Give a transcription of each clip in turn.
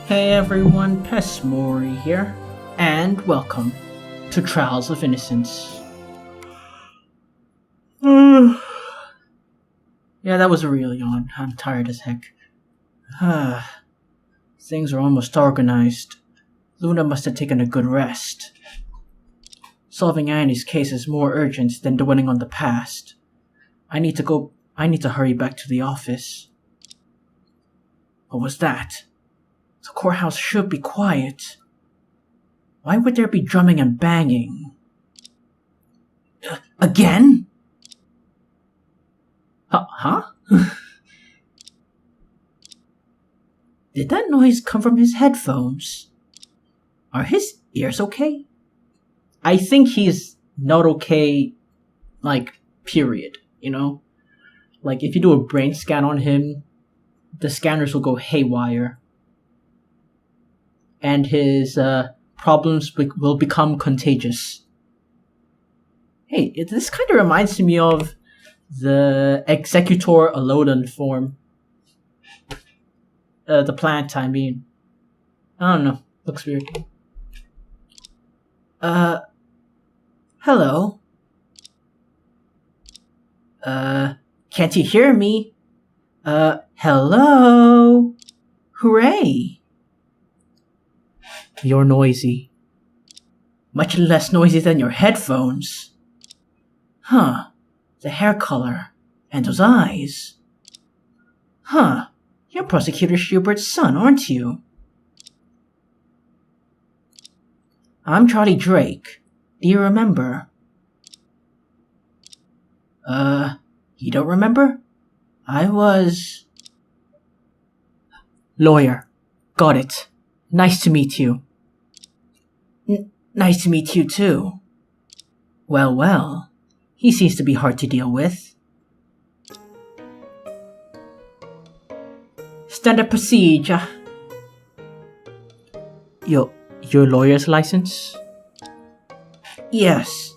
Hey everyone, Pesmori here, and welcome to Trials of Innocence. Yeah, that was a real yawn. I'm tired as heck. Things are almost organized. Luna must have taken a good rest. Solving Annie's case is more urgent than dwelling on the past. I need to hurry back to the office. What was that? The courthouse should be quiet. Why would there be drumming and banging? Again? Huh? Did that noise come from his headphones? Are his ears okay? I think he's not okay, period, you know? Like, if you do a brain scan on him, the scanners will go haywire. And his problems will become contagious. Hey, this kind of reminds me of the Executor Alodon form. The plant, I mean. I don't know. Looks weird. Hello? Can't you hear me? Hello? Hooray! You're noisy. Much less noisy than your headphones. Huh. The hair color. And those eyes. Huh. You're Prosecutor Schubert's son, aren't you? I'm Charlie Drake. Do you remember? You don't remember? I was... Lawyer. Got it. Nice to meet you. Nice to meet you too. Well. He seems to be hard to deal with. Standard procedure. Your lawyer's license? Yes.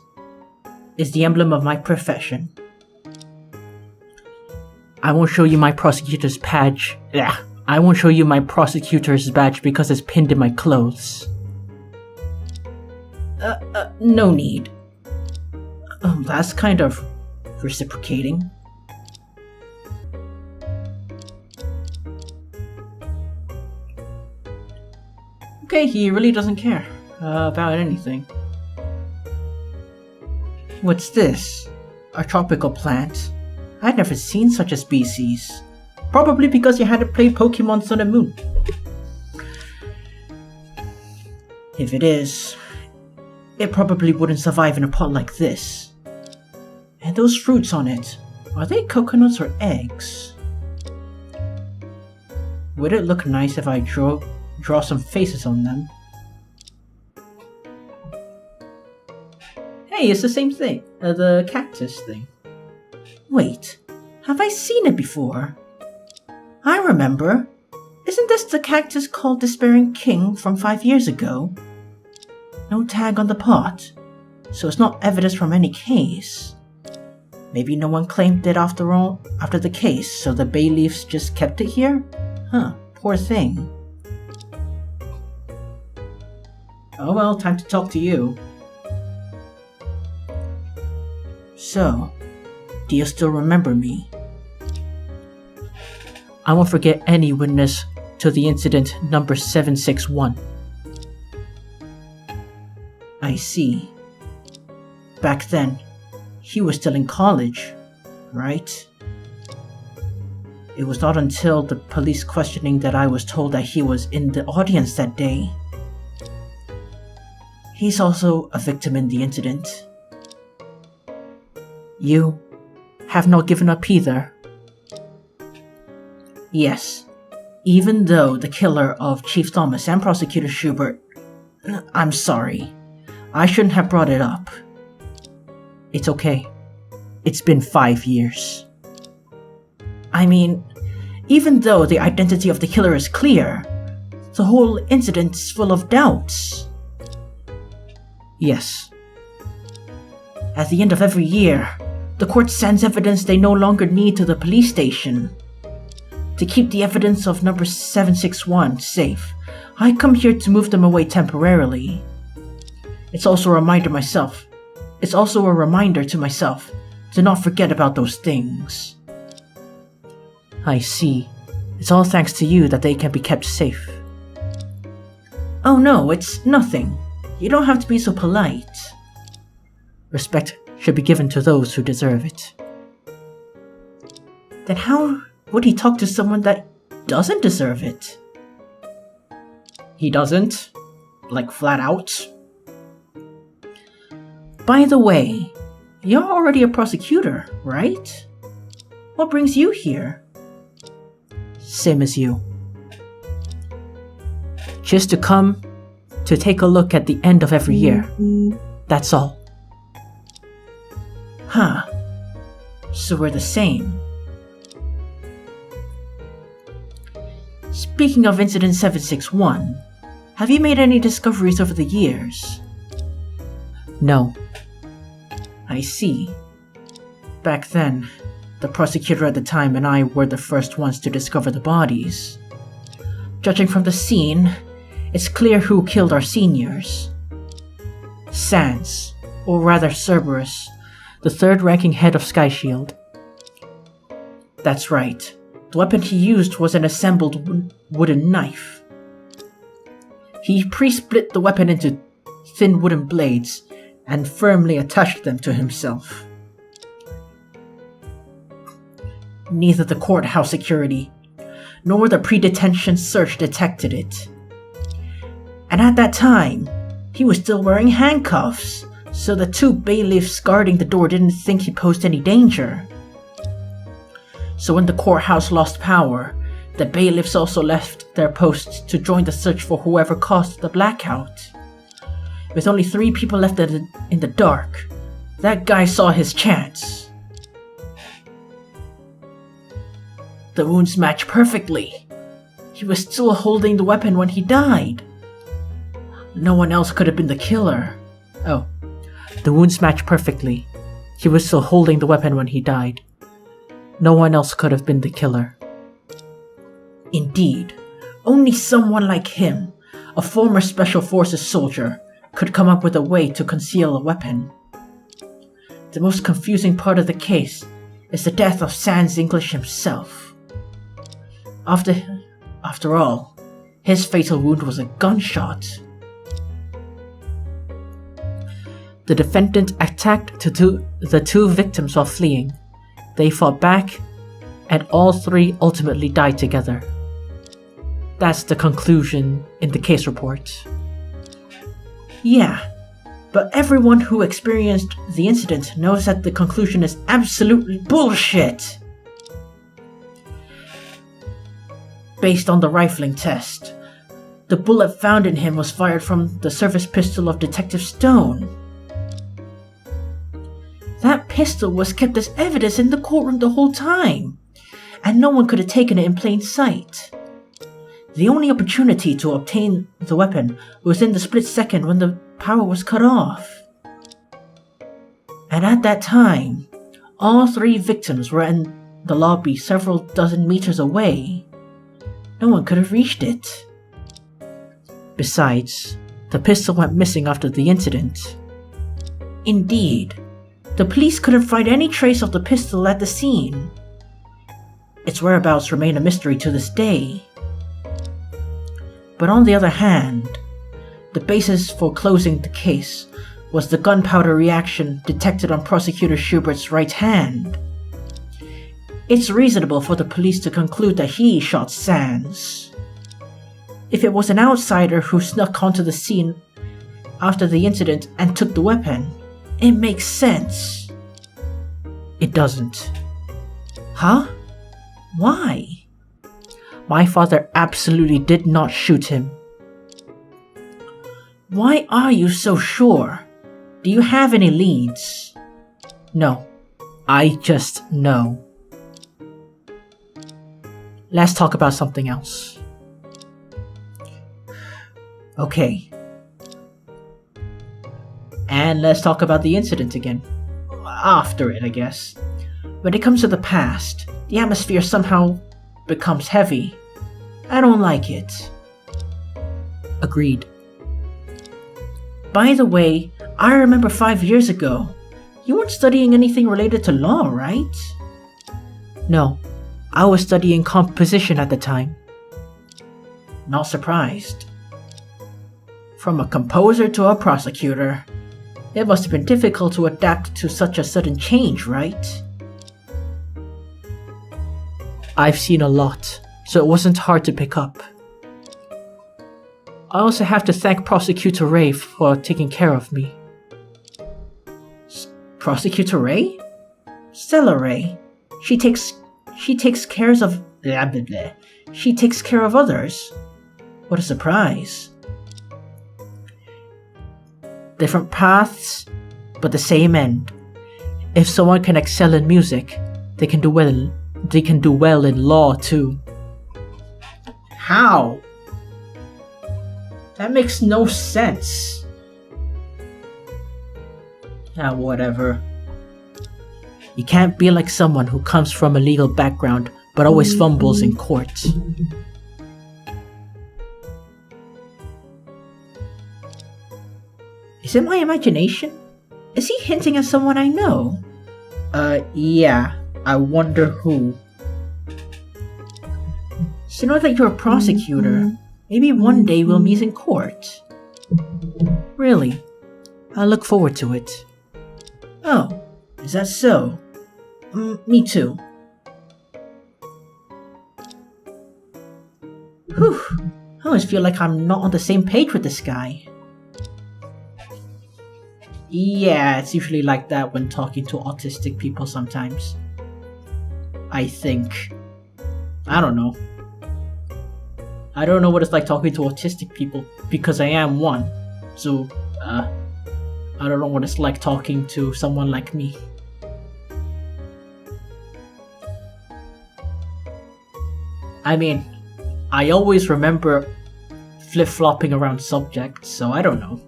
It's the emblem of my profession. I won't show you my prosecutor's badge. I won't show you my prosecutor's badge because it's pinned in my clothes. No need. That's kind of reciprocating. Okay, he really doesn't care about anything. What's this? A tropical plant? I'd never seen such a species. Probably because you had to play Pokemon Sun and Moon. If it is, it probably wouldn't survive in a pot like this. And those fruits on it, are they coconuts or eggs? Would it look nice if I draw some faces on them? Hey, it's the same thing. The cactus thing. Wait, have I seen it before? I remember. Isn't this the cactus called Despairing King from 5 years ago? No tag on the pot, so it's not evidence from any case. Maybe no one claimed it after the case, so the bailiffs just kept it here? Huh, poor thing. Oh well, time to talk to you. So, do you still remember me? I won't forget any witness to the incident number 761. I see. Back then, he was still in college, right? It was not until the police questioning that I was told that he was in the audience that day. He's also a victim in the incident. You have not given up either. Yes, even though the killer of Chief Thomas and Prosecutor Schubert... I'm sorry. I shouldn't have brought it up. It's okay. It's been 5 years. I mean, even though the identity of the killer is clear, the whole incident is full of doubts. Yes. At the end of every year, the court sends evidence they no longer need to the police station. to keep the evidence of number 761 safe. I come here to move them away temporarily. It's also a reminder to myself to not forget about those things. I see. It's all thanks to you that they can be kept safe. Oh no, it's nothing. You don't have to be so polite. Respect should be given to those who deserve it. Then how would he talk to someone that doesn't deserve it? He doesn't? Like flat out? By the way, you're already a prosecutor, right? What brings you here? Same as you. Just to come to take a look at the end of every year. That's all. Huh. So we're the same. Speaking of Incident 761, have you made any discoveries over the years? No. I see. Back then, the prosecutor at the time and I were the first ones to discover the bodies. Judging from the scene, it's clear who killed our seniors. Sans, or rather Cerberus, the third-ranking head of Sky Shield. That's right. The weapon he used was an assembled wooden knife. He pre-split the weapon into thin wooden blades and firmly attached them to himself. Neither the courthouse security nor the pre-detention search detected it. And at that time, he was still wearing handcuffs, so the two bailiffs guarding the door didn't think he posed any danger. So when the courthouse lost power, the bailiffs also left their posts to join the search for whoever caused the blackout. With only 3 people left in the dark, that guy saw his chance. The wounds match perfectly. He was still holding the weapon when he died. No one else could have been the killer. Oh, the wounds match perfectly. He was still holding the weapon when he died. No one else could have been the killer. Indeed, only someone like him, a former Special Forces soldier, could come up with a way to conceal a weapon. The most confusing part of the case is the death of Sans English himself. After all, his fatal wound was a gunshot. The defendant attacked the 2 victims while fleeing. They fought back, and all 3 ultimately died together. That's the conclusion in the case report. Yeah, but everyone who experienced the incident knows that the conclusion is absolutely bullshit. Based on the rifling test, the bullet found in him was fired from the service pistol of Detective Stone. That pistol was kept as evidence in the courtroom the whole time, and no one could have taken it in plain sight. The only opportunity to obtain the weapon was in the split second when the power was cut off. And at that time, all 3 victims were in the lobby several dozen meters away. No one could have reached it. Besides, the pistol went missing after the incident. Indeed, the police couldn't find any trace of the pistol at the scene. Its whereabouts remain a mystery to this day. But on the other hand, the basis for closing the case was the gunpowder reaction detected on Prosecutor Schubert's right hand. It's reasonable for the police to conclude that he shot Sans. If it was an outsider who snuck onto the scene after the incident and took the weapon, it makes sense. It doesn't. Huh? Why? My father absolutely did not shoot him. Why are you so sure? Do you have any leads? No. I just know. Let's talk about something else. Okay. And let's talk about the incident again. After it, I guess. When it comes to the past, the atmosphere somehow becomes heavy. I don't like it. Agreed. By the way, I remember 5 years ago. You weren't studying anything related to law, right? No, I was studying composition at the time. Not surprised. From a composer to a prosecutor, it must have been difficult to adapt to such a sudden change, right? I've seen a lot, so it wasn't hard to pick up. I also have to thank Prosecutor Ray for taking care of me. Prosecutor Ray? Stella Ray. She takes care of blah, blah, blah. She takes care of others. What a surprise. Different paths, but the same end. If someone can excel in music, they can do well in law too. How? That makes no sense. Whatever. You can't be like someone who comes from a legal background but always fumbles in court. Is it my imagination? Is he hinting at someone I know? Yeah. I wonder who. So now that you're a prosecutor, maybe one day we'll meet in court. Really? I look forward to it. Oh, is that so? Me too. Whew, I always feel like I'm not on the same page with this guy. Yeah, it's usually like that when talking to autistic people sometimes. I think. I don't know. I don't know what it's like talking to autistic people because I am one. So, I don't know what it's like talking to someone like me. I mean, I always remember flip-flopping around subjects, so I don't know.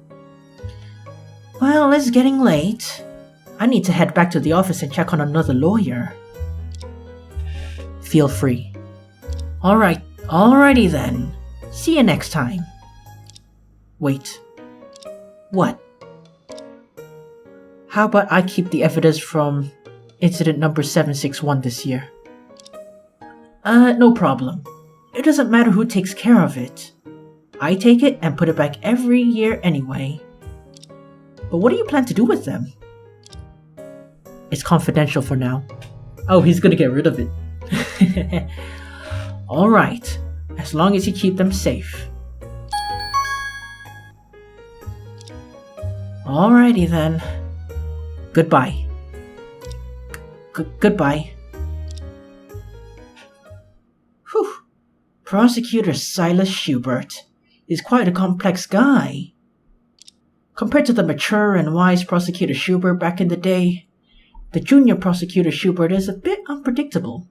Well, it's getting late. I need to head back to the office and check on another lawyer. Feel free. Alrighty then. See you next time. Wait. What? How about I keep the evidence from incident number 761 this year? No problem. It doesn't matter who takes care of it. I take it and put it back every year anyway. But what do you plan to do with them? It's confidential for now. Oh, he's gonna get rid of it. Alright, as long as you keep them safe. Alrighty then. Goodbye. Goodbye. Whew. Prosecutor Silas Schubert is quite a complex guy. Compared to the mature and wise Prosecutor Schubert back in the day, the junior Prosecutor Schubert is a bit unpredictable.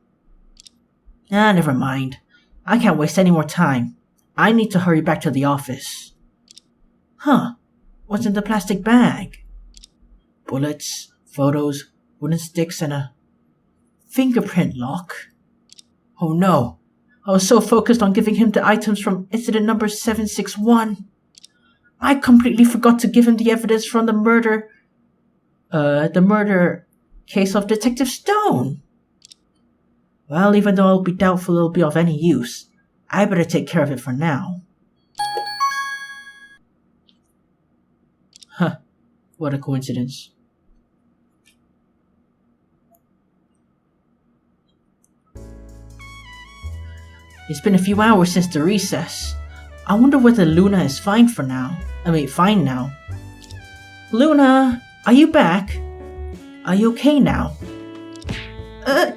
Never mind. I can't waste any more time. I need to hurry back to the office. Huh. What's in the plastic bag? Bullets, photos, wooden sticks, and a fingerprint lock. Oh no. I was so focused on giving him the items from incident number 761. I completely forgot to give him the evidence from the murder case of Detective Stone. Well, even though I'll be doubtful it'll be of any use, I better take care of it for now. Huh, what a coincidence. It's been a few hours since the recess. I wonder whether Luna is fine now. Luna, are you back? Are you okay now?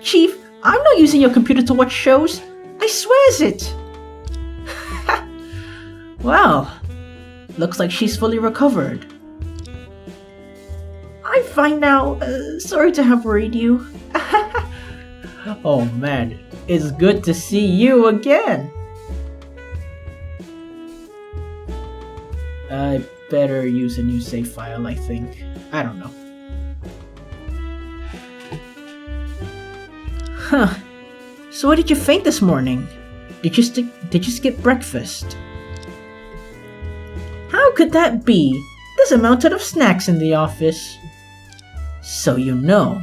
Chief, I'm not using your computer to watch shows. I swears it. Well, looks like she's fully recovered. I'm fine now. Sorry to have worried you. Oh man, it's good to see you again. I better use a new save file, I think. I don't know. So why did you faint this morning? Did you skip breakfast? How could that be? There's a mountain of snacks in the office. So you know.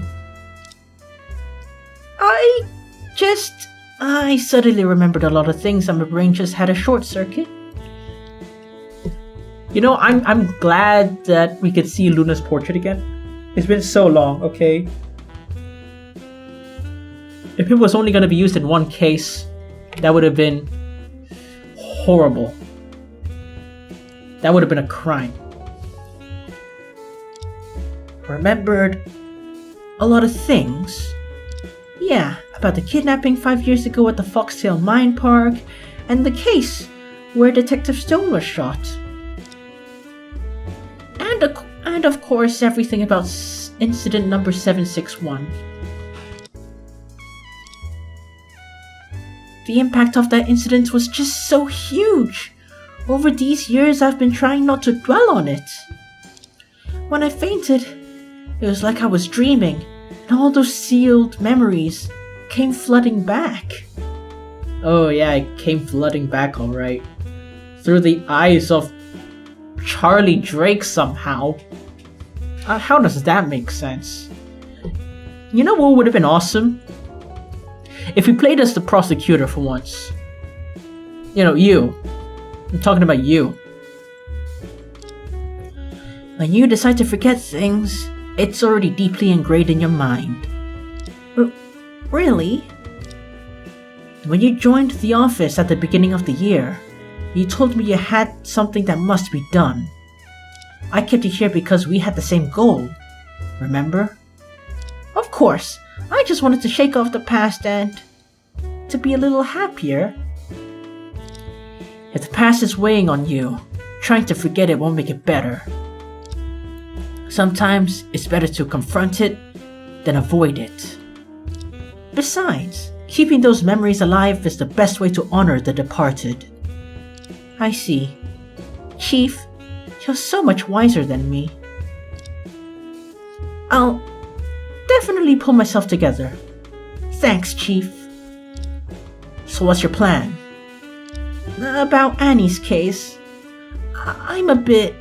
I suddenly remembered a lot of things and my brain just had a short circuit. You know, I'm glad that we could see Luna's portrait again. It's been so long, okay? If it was only going to be used in one case, that would have been horrible. That would have been a crime. Remembered a lot of things. Yeah, about the kidnapping 5 years ago at the Foxtail Mine Park, and the case where Detective Stone was shot. And of course everything about incident number 761. The impact of that incident was just so huge. Over these years I've been trying not to dwell on it. When I fainted, it was like I was dreaming, and all those sealed memories came flooding back. Oh yeah, it came flooding back alright. Through the eyes of Charlie Drake somehow. How does that make sense? You know what would have been awesome? If we played as the prosecutor for once. You know, you. I'm talking about you. When you decide to forget things, it's already deeply ingrained in your mind. Really? When you joined the office at the beginning of the year, you told me you had something that must be done. I kept you here because we had the same goal. Remember? Of course, I just wanted to shake off the past and to be a little happier. If the past is weighing on you, trying to forget it won't make it better. Sometimes it's better to confront it than avoid it. Besides, keeping those memories alive is the best way to honor the departed. I see. Chief, you're so much wiser than me. I'll definitely pull myself together. Thanks, Chief. So what's your plan? About Annie's case, I'm a bit...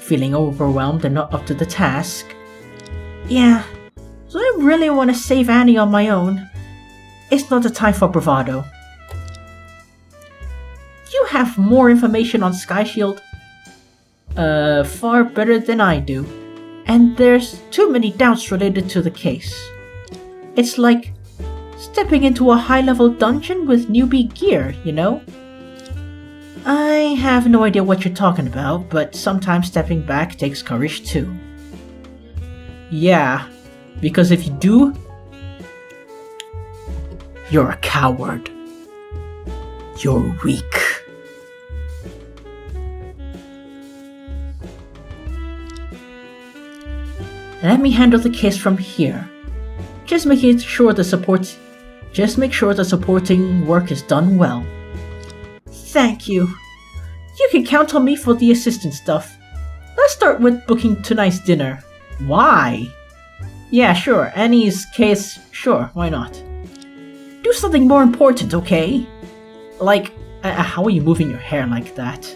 Feeling overwhelmed and not up to the task? Yeah, so I really want to save Annie on my own. It's not the time for bravado. You have more information on Sky Shield. Far better than I do. And there's too many doubts related to the case. It's like stepping into a high-level dungeon with newbie gear, you know? I have no idea what you're talking about, but sometimes stepping back takes courage too. Yeah, because if you do, you're a coward. You're weak. Let me handle the case from here. Just make sure the supporting work is done well. Thank you. You can count on me for the assistant stuff. Let's start with booking tonight's dinner. Why? Yeah, sure. Annie's case, sure, why not? Do something more important, okay? Like, how are you moving your hair like that?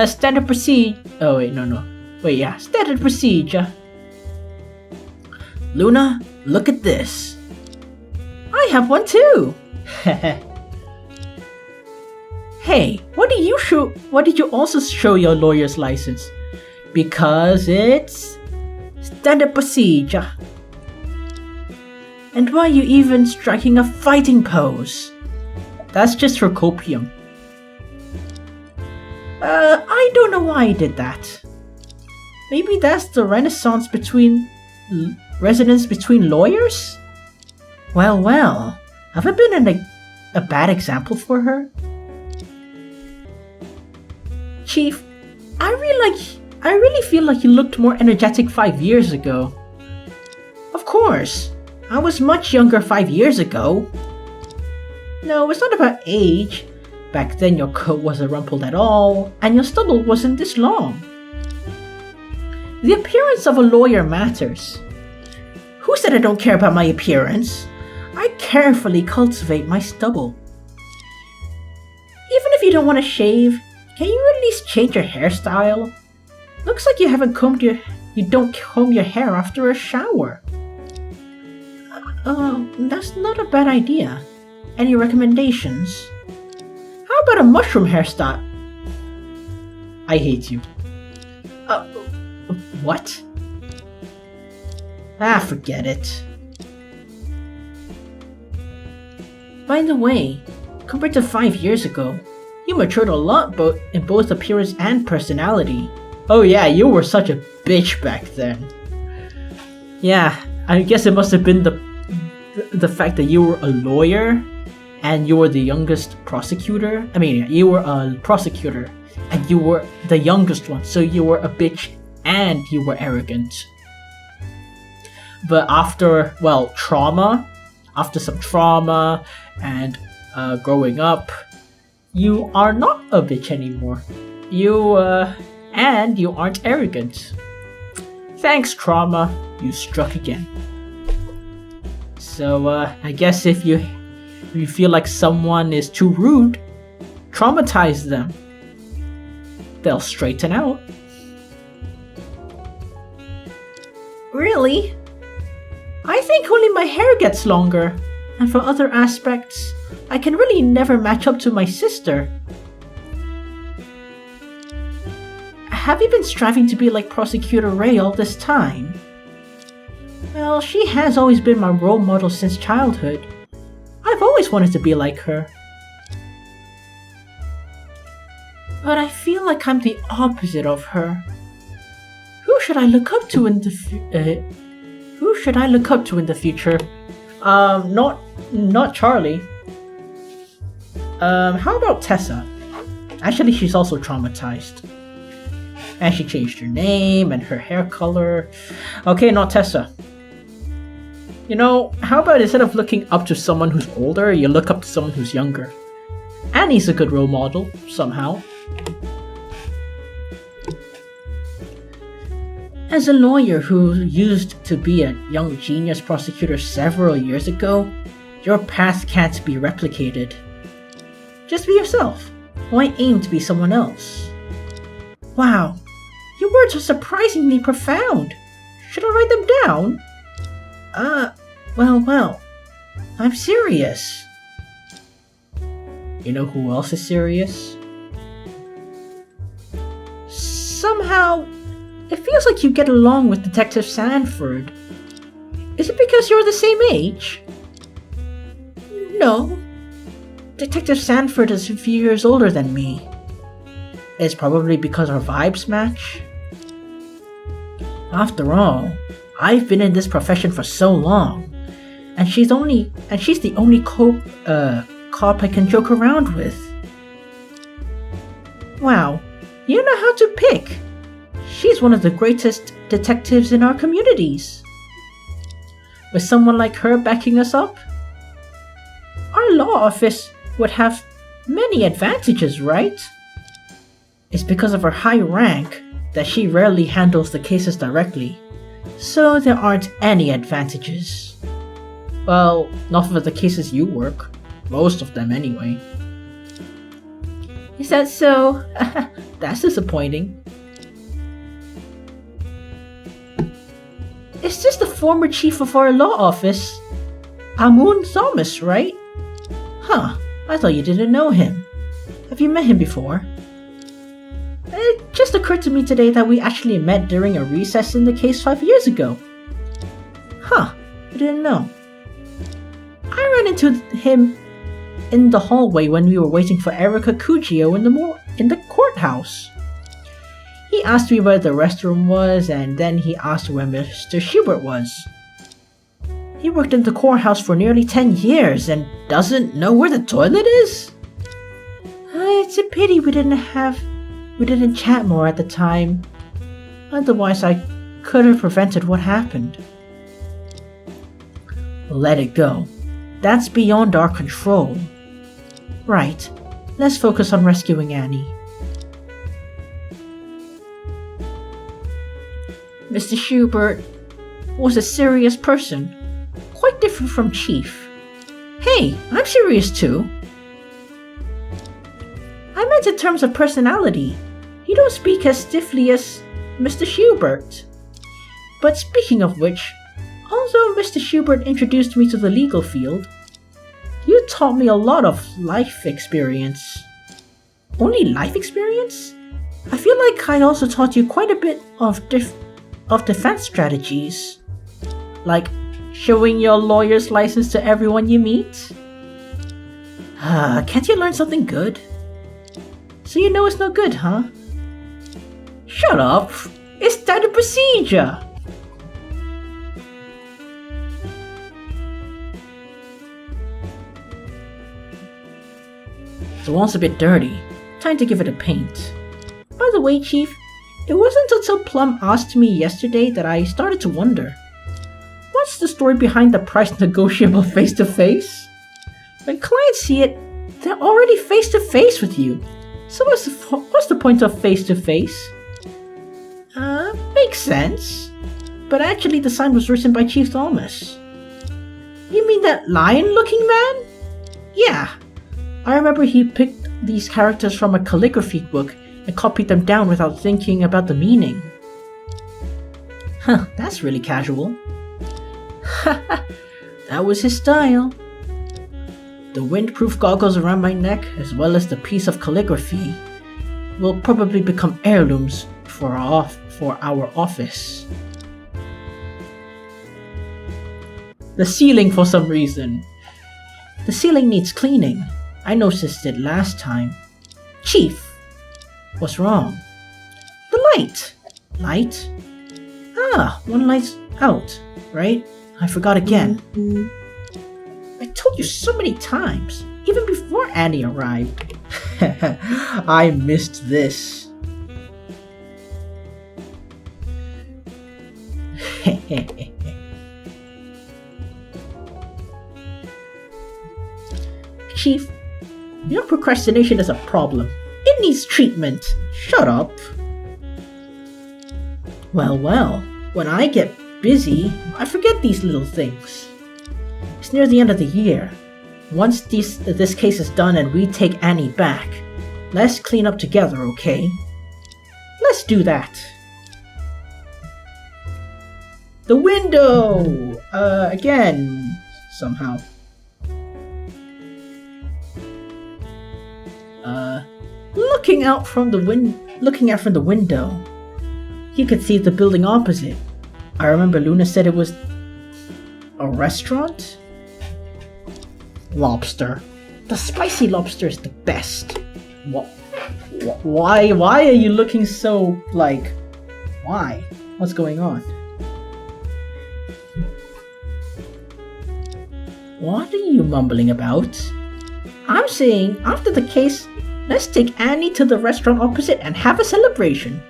Standard procedure. Oh, wait, no. Wait, yeah, standard procedure. Luna, look at this. I have one too. Hey, why did you also show your lawyer's license? Because it's standard procedure. And why are you even striking a fighting pose? That's just for copium. I don't know why I did that. Maybe that's the resonance between lawyers? Well, have I been a bad example for her? Chief, I really feel like you looked more energetic 5 years ago. Of course, I was much younger 5 years ago. No, it's not about age. Back then your coat wasn't rumpled at all, and your stubble wasn't this long. The appearance of a lawyer matters. Who said I don't care about my appearance? I carefully cultivate my stubble. Even if you don't want to shave, can you at least change your hairstyle? Looks like you don't comb your hair after a shower. That's not a bad idea. Any recommendations? How about a mushroom hairstyle? I hate you. What? Forget it. By the way, compared to 5 years ago, you matured a lot in both appearance and personality. Oh yeah, you were such a bitch back then. Yeah, I guess it must have been the fact that you were a lawyer and you were the youngest prosecutor. I mean, you were a prosecutor and you were the youngest one, so you were a bitch and you were arrogant. But after some trauma and growing up, you are not a bitch anymore. And you aren't arrogant. Thanks, trauma. You struck again. So, I guess if you feel like someone is too rude, traumatize them. They'll straighten out. Really? I think only my hair gets longer, and for other aspects, I can really never match up to my sister. Have you been striving to be like Prosecutor Ray all this time? Well, she has always been my role model since childhood. I've always wanted to be like her. But I feel like I'm the opposite of her. Who should I look up to in the future? Not Charlie. How about Tessa? Actually, she's also traumatized. And she changed her name and her hair color. Okay, not Tessa. You know, how about instead of looking up to someone who's older, you look up to someone who's younger? Annie's a good role model, somehow. As a lawyer who used to be a young genius prosecutor several years ago, your path can't be replicated. Just be yourself. Why aim to be someone else? Wow, your words are surprisingly profound. Should I write them down? Well, I'm serious. You know who else is serious? Somehow, it feels like you get along with Detective Sanford. Is it because you're the same age? No. Detective Sanford is a few years older than me. It's probably because our vibes match. After all, I've been in this profession for so long, and she's the only cop I can joke around with. Wow, you know how to pick. She's one of the greatest detectives in our communities. With someone like her backing us up, our law office would have many advantages, right? It's because of her high rank that she rarely handles the cases directly, so there aren't any advantages. Well, not for the cases you work. Most of them anyway. Is that so? That's disappointing. It's just the former chief of our law office, Amun Thomas, right? Huh, I thought you didn't know him. Have you met him before? It just occurred to me today that we actually met during a recess in the case 5 years ago. Huh, I didn't know. I ran into him in the hallway when we were waiting for Erica Cugio in the courthouse. He asked me where the restroom was, and then he asked where Mr. Schubert was. He worked in the courthouse for nearly 10 years and doesn't know where the toilet is? It's a pity we didn't chat more at the time. Otherwise, I could have prevented what happened. Let it go. That's beyond our control. Right. Let's focus on rescuing Annie. Mr. Schubert, was a serious person, quite different from Chief. Hey, I'm serious too. I meant in terms of personality. You don't speak as stiffly as Mr. Schubert. But speaking of which, although Mr. Schubert introduced me to the legal field, you taught me a lot of life experience. Only life experience? I feel like I also taught you quite a bit of defense strategies. Like showing your lawyer's license to everyone you meet? Can't you learn something good? So you know it's no good, huh? Shut up! It's standard procedure! The wall's a bit dirty. Time to give it a paint. By the way, Chief, it wasn't until Plum asked me yesterday that I started to wonder. What's the story behind the price negotiable face-to-face? When clients see it, they're already face-to-face with you. So what's the point of face-to-face? Makes sense. But actually the sign was written by Chief Thomas. You mean that lion-looking man? Yeah. I remember he picked these characters from a calligraphy book and copied them down without thinking about the meaning. Huh, that's really casual. Haha, that was his style. The windproof goggles around my neck, as well as the piece of calligraphy, will probably become heirlooms for our office. The ceiling, for some reason. The ceiling needs cleaning. I noticed it last time. Chief, what's wrong? The light. Light? One light's out, right? I forgot again. I told you so many times, even before Annie arrived. I missed this. Chief, your procrastination is a problem. It needs treatment. Shut up. Well, when I get busy, I forget these little things. It's near the end of the year. Once this case is done and we take Annie back, let's clean up together, okay? Let's do that. The window! Again, somehow. Looking out from the window, you could see the building opposite. I remember Luna said it was a restaurant? Lobster. The spicy lobster is the best. Why are you looking so, like, why? What's going on? What are you mumbling about? I'm saying, after the case, let's take Annie to the restaurant opposite and have a celebration.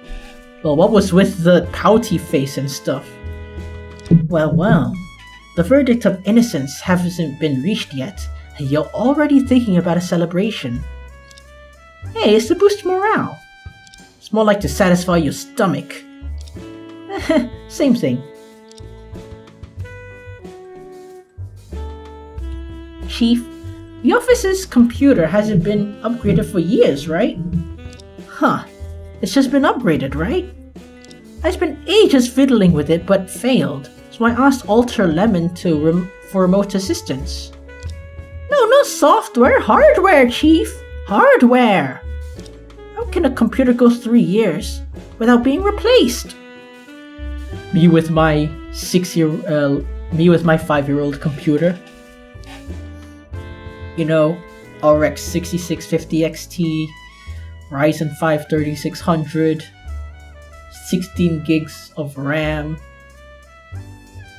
Well, what was with the pouty face and stuff? Well, the verdict of innocence hasn't been reached yet, and you're already thinking about a celebration. Hey, it's to boost morale. It's more like to satisfy your stomach. Same thing. Chief, the office's computer hasn't been upgraded for years, right? Huh. It's just been upgraded, right? I spent ages fiddling with it, but failed. So I asked Alter Lemon for remote assistance. No, not software, hardware, Chief! Hardware! How can a computer go 3 years without being replaced? Me with my 5-year-old computer. You know, RX 6650 XT, Ryzen 5 3600, 16 gigs of RAM.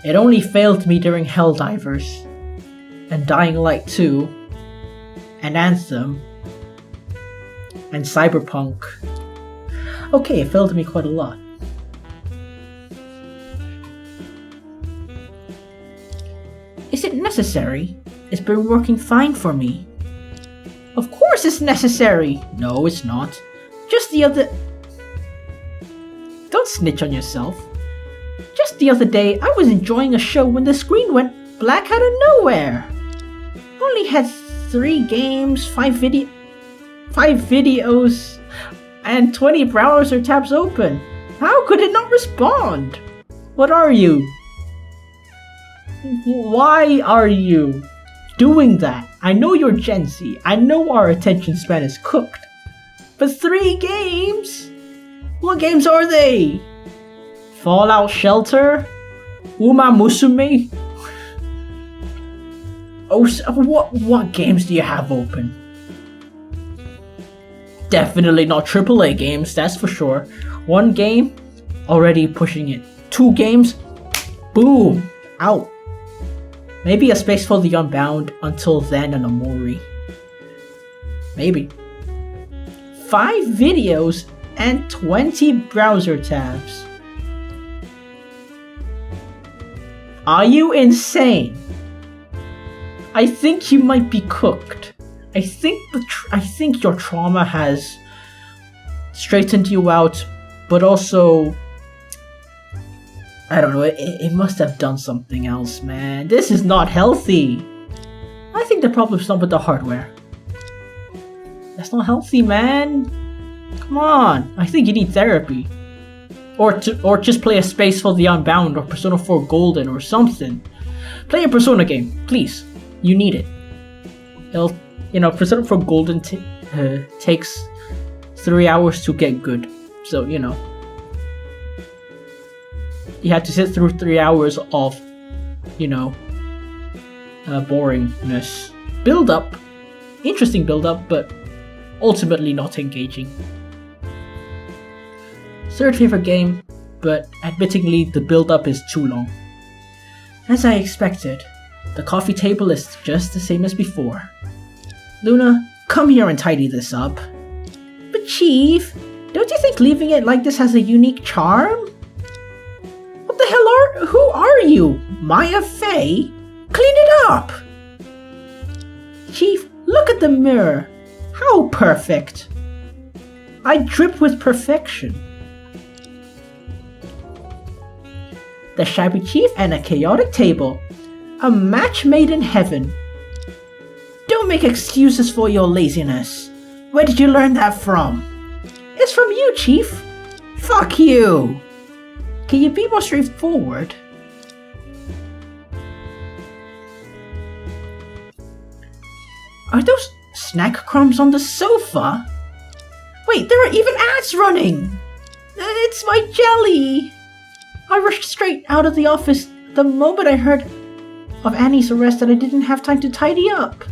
It only failed me during Helldivers, and Dying Light 2, and Anthem, and Cyberpunk. Okay, it failed me quite a lot. Is it necessary? It's been working fine for me. Of course it's necessary! No, it's not. Just the other... Don't snitch on yourself. Just Just the other day, I was enjoying a show when the screen went black out of nowhere. Only had 3 games, 5 videos, and 20 browser tabs open. How could it not respond? What are you? Why are you doing that? I know you're Gen Z. I know our attention span is cooked. But 3 games? What games are they? Fallout Shelter? Uma Musume? Oh, what games do you have open? Definitely not AAA games, that's for sure. 1 game, already pushing it. 2 games, boom, out. Maybe a Space for the Unbound, Until Then, and a Mori. Maybe. 5 videos and 20 browser tabs. Are you insane? I think you might be cooked. I think your trauma has straightened you out, but also, I don't know, it must have done something else, man. This is not healthy. I think the problem's not with the hardware. That's not healthy, man. Come on. I think you need therapy. Or just play a Space for the Unbound or Persona 4 Golden or something. Play a Persona game, please. You need it. Persona 4 Golden takes 3 hours to get good. So, you have to sit through 3 hours of, boringness. Build up. Interesting build up, but ultimately not engaging. 3rd favorite game, but admittingly the build up is too long. As I expected, the coffee table is just the same as before. Luna, come here and tidy this up. But Chief, don't you think leaving it like this has a unique charm? What the hell who are you? Maya Fey? Clean it up! Chief, look at the mirror. How perfect. I drip with perfection. The shabby chief and a chaotic table. A match made in heaven. Don't make excuses for your laziness. Where did you learn that from? It's from you, Chief. Fuck you. Can you be more straightforward? Are those snack crumbs on the sofa? Wait, there are even ads running! It's my jelly! I rushed straight out of the office the moment I heard of Annie's arrest and I didn't have time to tidy up.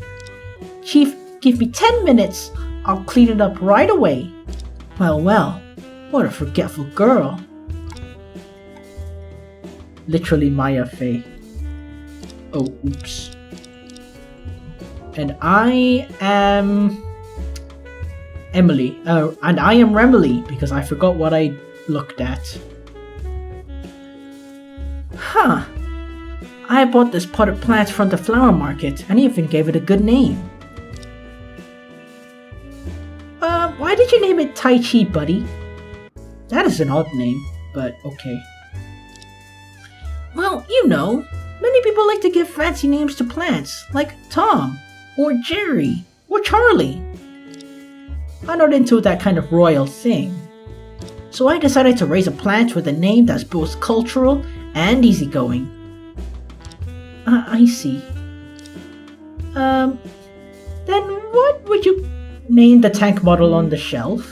Chief, give me 10 minutes. I'll clean it up right away. Well, what a forgetful girl. Literally Maya Fey. Oh, oops. And I am Emily. And I am Remily because I forgot what I looked at. Huh. I bought this potted plant from the flower market and even gave it a good name. Why did you name it Tai Chi, buddy? That is an odd name, but okay. Well, many people like to give fancy names to plants, like Tom, or Jerry, or Charlie. I'm not into that kind of royal thing. So I decided to raise a plant with a name that's both cultural and easygoing. I see. Then what would you name the tank model on the shelf?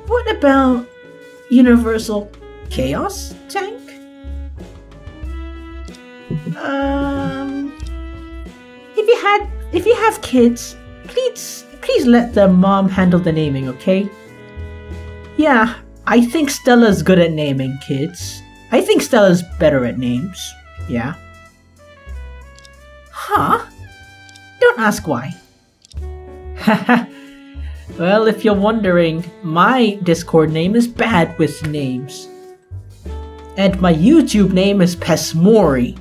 What about Universal Chaos Tank? If you have kids, please let their mom handle the naming, okay? Yeah, I think Stella's good at naming kids. I think Stella's better at names. Yeah. Huh? Don't ask why. Haha. Well, if you're wondering, my Discord name is bad with names. And my YouTube name is Pesmori.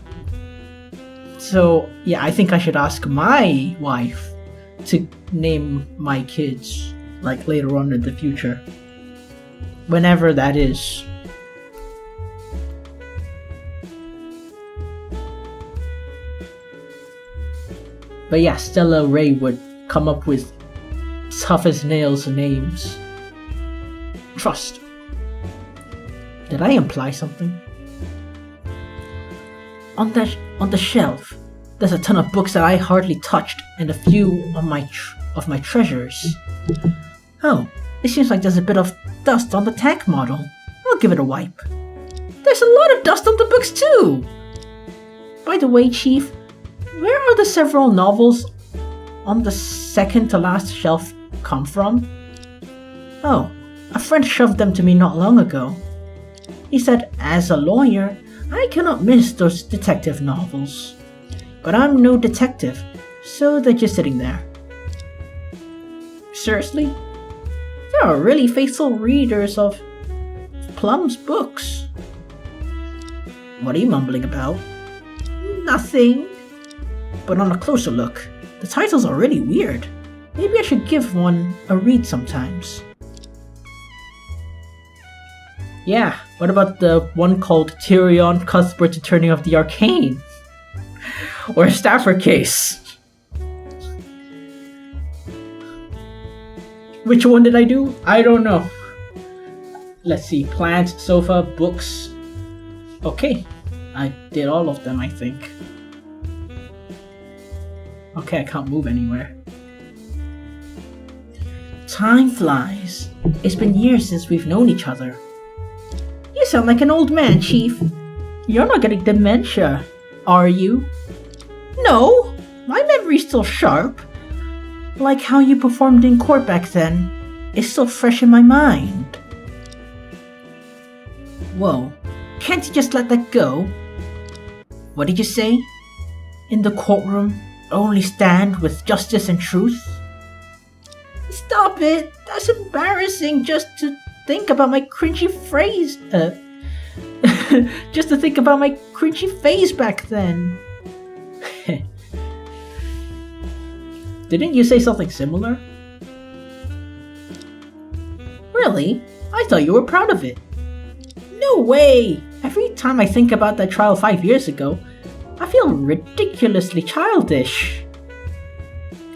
So, yeah, I think I should ask my wife to name my kids, like later on in the future. Whenever that is. But yeah, Stella Ray would come up with tough as nails names. Trust. Did I imply something? On the shelf, there's a ton of books that I hardly touched and a few of my treasures. Oh, it seems like there's a bit of dust on the tank model. I'll give it a wipe. There's a lot of dust on the books too! By the way, Chief, where are the several novels on the second to last shelf come from? Oh, a friend shoved them to me not long ago. He said, as a lawyer, I cannot miss those detective novels. But I'm no detective, so they're just sitting there. Seriously? There are really faithful readers of Plum's books. What are you mumbling about? Nothing. But on a closer look, the titles are really weird. Maybe I should give one a read sometimes. Yeah, what about the one called Tyrion, Cuthbert Attorney of the Arcane? Or Stafford Case? Which one did I do? I don't know. Let's see, plants, sofa, books. Okay, I did all of them, I think. Okay, I can't move anywhere. Time flies. It's been years since we've known each other. You sound like an old man, Chief. You're not getting dementia, are you? No, my memory's still sharp. Like how you performed in court back then. It's still fresh in my mind. Whoa, can't you just let that go? What did you say? In the courtroom, only stand with justice and truth? Stop it! That's embarrassing just to think about my cringy phrase. Just to think about my cringy phase back then. Didn't you say something similar? Really? I thought you were proud of it. No way! Every time I think about that trial 5 years ago, I feel ridiculously childish.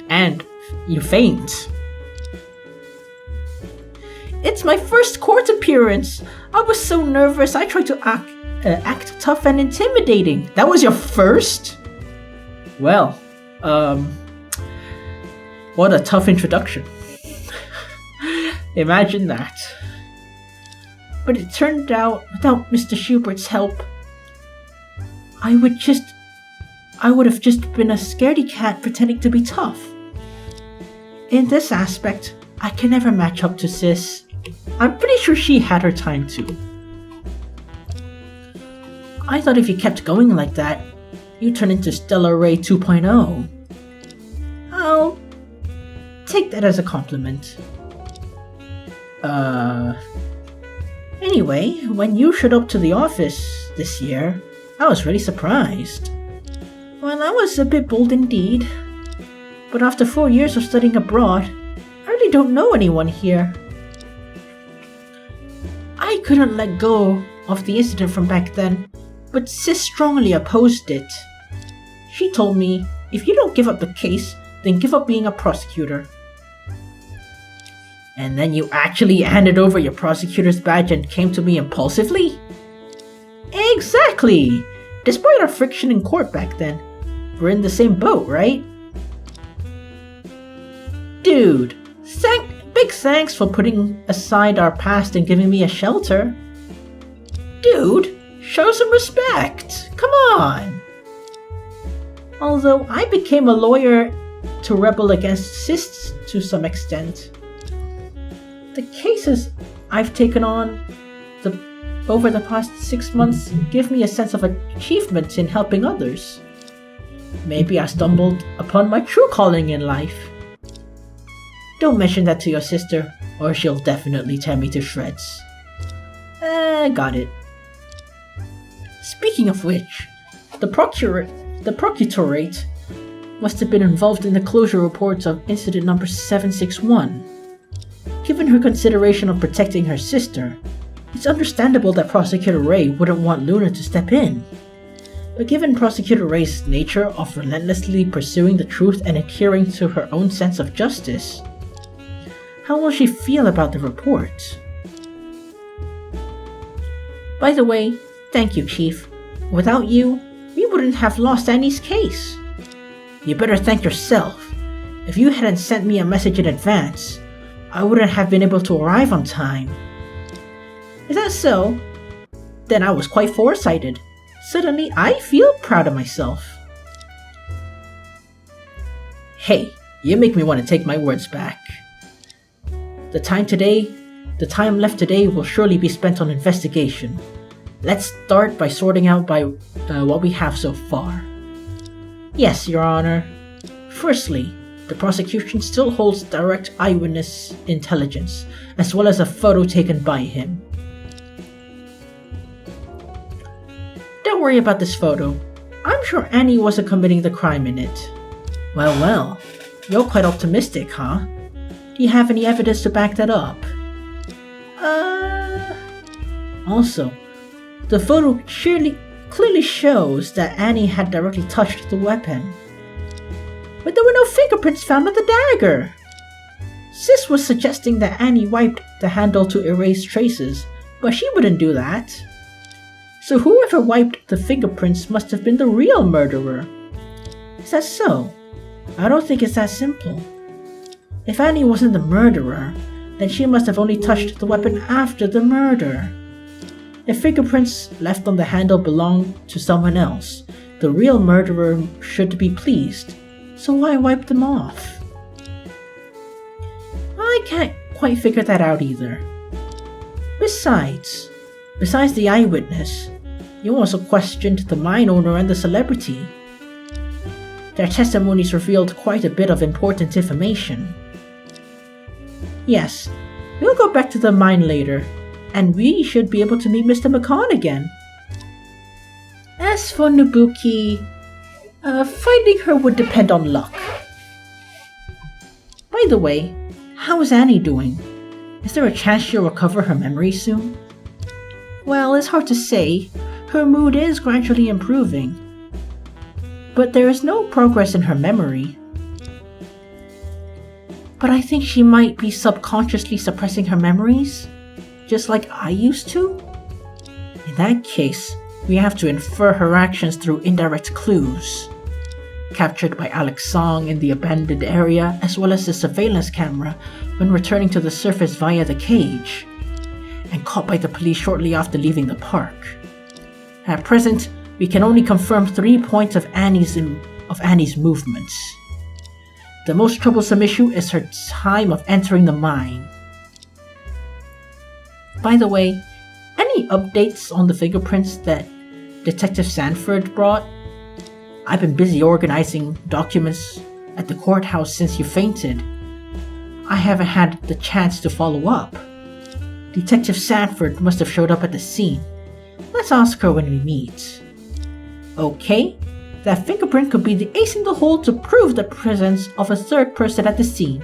And you faint. It's my first court appearance. I was so nervous I tried to act tough and intimidating. That was your first? Well, what a tough introduction. Imagine that. But it turned out, without Mr. Schubert's help, I would have just been a scaredy cat pretending to be tough. In this aspect, I can never match up to Sis. I'm pretty sure she had her time too. I thought if you kept going like that, you'd turn into Stella Ray 2.0. I'll take that as a compliment. Anyway, when you showed up to the office this year, I was really surprised. Well, I was a bit bold indeed. But after 4 years of studying abroad, I really don't know anyone here. I couldn't let go of the incident from back then, but Sis strongly opposed it. She told me, if you don't give up the case, then give up being a prosecutor. And then you actually handed over your prosecutor's badge and came to me impulsively? Exactly! Despite our friction in court back then, we're in the same boat, right? Dude, big thanks for putting aside our past and giving me a shelter. Dude, show some respect. Come on. Although I became a lawyer to rebel against Sis to some extent. The cases I've taken on over the past 6 months give me a sense of achievement in helping others. Maybe I stumbled upon my true calling in life. Don't mention that to your sister, or she'll definitely tear me to shreds. Got it. Speaking of which, the procuratorate must have been involved in the closure reports of incident number 761. Given her consideration of protecting her sister, it's understandable that Prosecutor Ray wouldn't want Luna to step in. But given Prosecutor Ray's nature of relentlessly pursuing the truth and adhering to her own sense of justice, how will she feel about the report? By the way, thank you, Chief. Without you, we wouldn't have lost Annie's case. You better thank yourself. If you hadn't sent me a message in advance, I wouldn't have been able to arrive on time. Is that so? Then I was quite foresighted. Suddenly, I feel proud of myself. Hey, you make me want to take my words back. The time left today will surely be spent on investigation. Let's start by sorting out what we have so far. Yes, Your Honor. Firstly, the prosecution still holds direct eyewitness intelligence, as well as a photo taken by him. Don't worry about this photo. I'm sure Annie wasn't committing the crime in it. Well, you're quite optimistic, huh? Do you have any evidence to back that up? Also, the photo clearly shows that Annie had directly touched the weapon. But there were no fingerprints found on the dagger. Sis was suggesting that Annie wiped the handle to erase traces, but she wouldn't do that. So whoever wiped the fingerprints must have been the real murderer. Is that so? I don't think it's that simple. If Annie wasn't the murderer, then she must have only touched the weapon after the murder. If fingerprints left on the handle belong to someone else, the real murderer should be pleased. So why wipe them off? I can't quite figure that out either. Besides the eyewitness, you also questioned the mine owner and the celebrity. Their testimonies revealed quite a bit of important information. Yes, we'll go back to the mine later, and we should be able to meet Mr. McCon again. As for Nobuki, finding her would depend on luck. By the way, how is Annie doing? Is there a chance she'll recover her memory soon? Well, it's hard to say. Her mood is gradually improving. But there is no progress in her memory. But I think she might be subconsciously suppressing her memories, just like I used to. In that case, we have to infer her actions through indirect clues. Captured by Alex Song in the abandoned area, as well as the surveillance camera when returning to the surface via the cage, and caught by the police shortly after leaving the park. At present, we can only confirm 3 points of Annie's movements. The most troublesome issue is her time of entering the mine. By the way, any updates on the fingerprints that Detective Sanford brought? I've been busy organizing documents at the courthouse since you fainted. I haven't had the chance to follow up. Detective Sanford must have showed up at the scene. Let's ask her when we meet. Okay, that fingerprint could be the ace in the hole to prove the presence of a third person at the scene.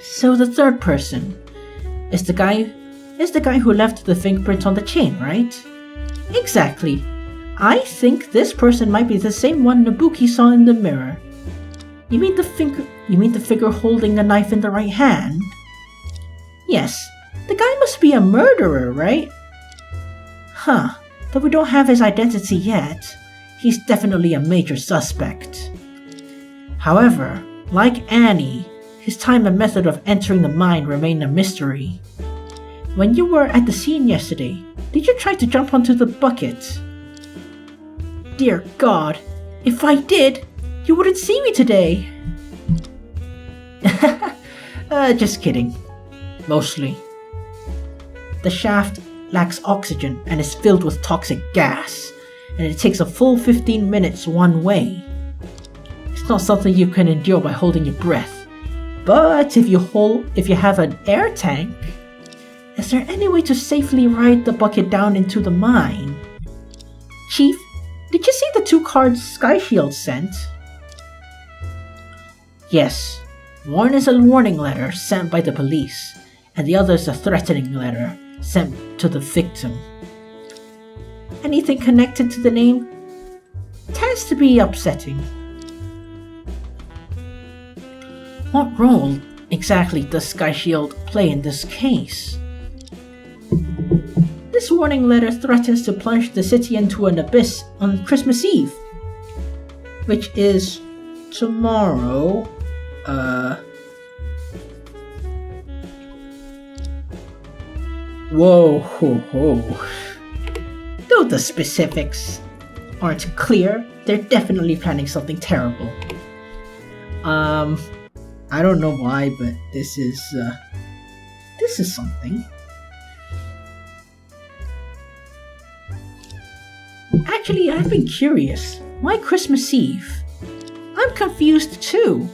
So the third person is the guy who left the fingerprint on the chain, right? Exactly. I think this person might be the same one Nobuki saw in the mirror. You mean the figure holding the knife in the right hand? Yes, the guy must be a murderer, right? Huh, though we don't have his identity yet, he's definitely a major suspect. However, like Annie, his time and method of entering the mine remain a mystery. When you were at the scene yesterday, did you try to jump onto the bucket? Dear God, if I did, you wouldn't see me today. Just kidding. Mostly. The shaft lacks oxygen and is filled with toxic gas, and it takes a full 15 minutes one way. It's not something you can endure by holding your breath, but if you have an air tank, is there any way to safely ride the bucket down into the mine? Chief, did you see the 2 card Sky Shield sent? Yes. One is a warning letter sent by the police, and the other is a threatening letter sent to the victim. Anything connected to the name tends to be upsetting. What role exactly does Sky Shield play in this case? This warning letter threatens to plunge the city into an abyss on Christmas Eve, which is tomorrow. Whoa, ho, ho. Though the specifics aren't clear, they're definitely planning something terrible. I don't know why, but this is something. Actually, I've been curious. Why Christmas Eve? I'm confused too.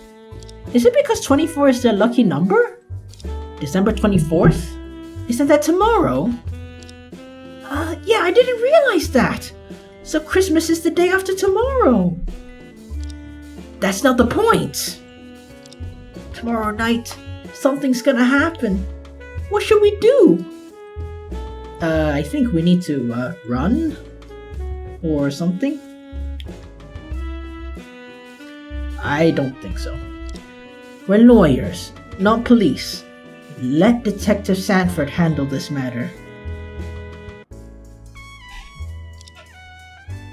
Is it because 24 is their lucky number? December 24th? Isn't that tomorrow? Yeah, I didn't realize that. So Christmas is the day after tomorrow. That's not the point. Tomorrow night, something's gonna happen. What should we do? I think we need to run or something. I don't think so. We're lawyers, not police. Let Detective Sanford handle this matter.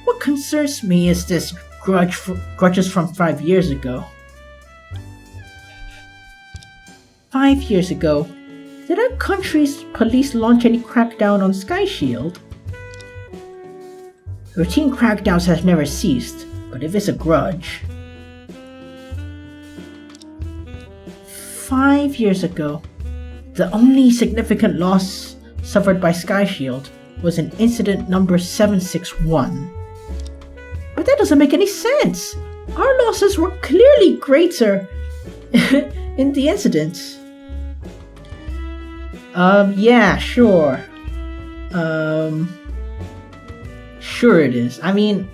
What concerns me is this grudges from 5 years ago. 5 years ago, did our country's police launch any crackdown on Sky Shield? Routine crackdowns have never ceased, but if it's a grudge... 5 years ago, the only significant loss suffered by Sky Shield was in incident number 761. But that doesn't make any sense! Our losses were clearly greater in the incident. Yeah, sure. Sure it is. I mean,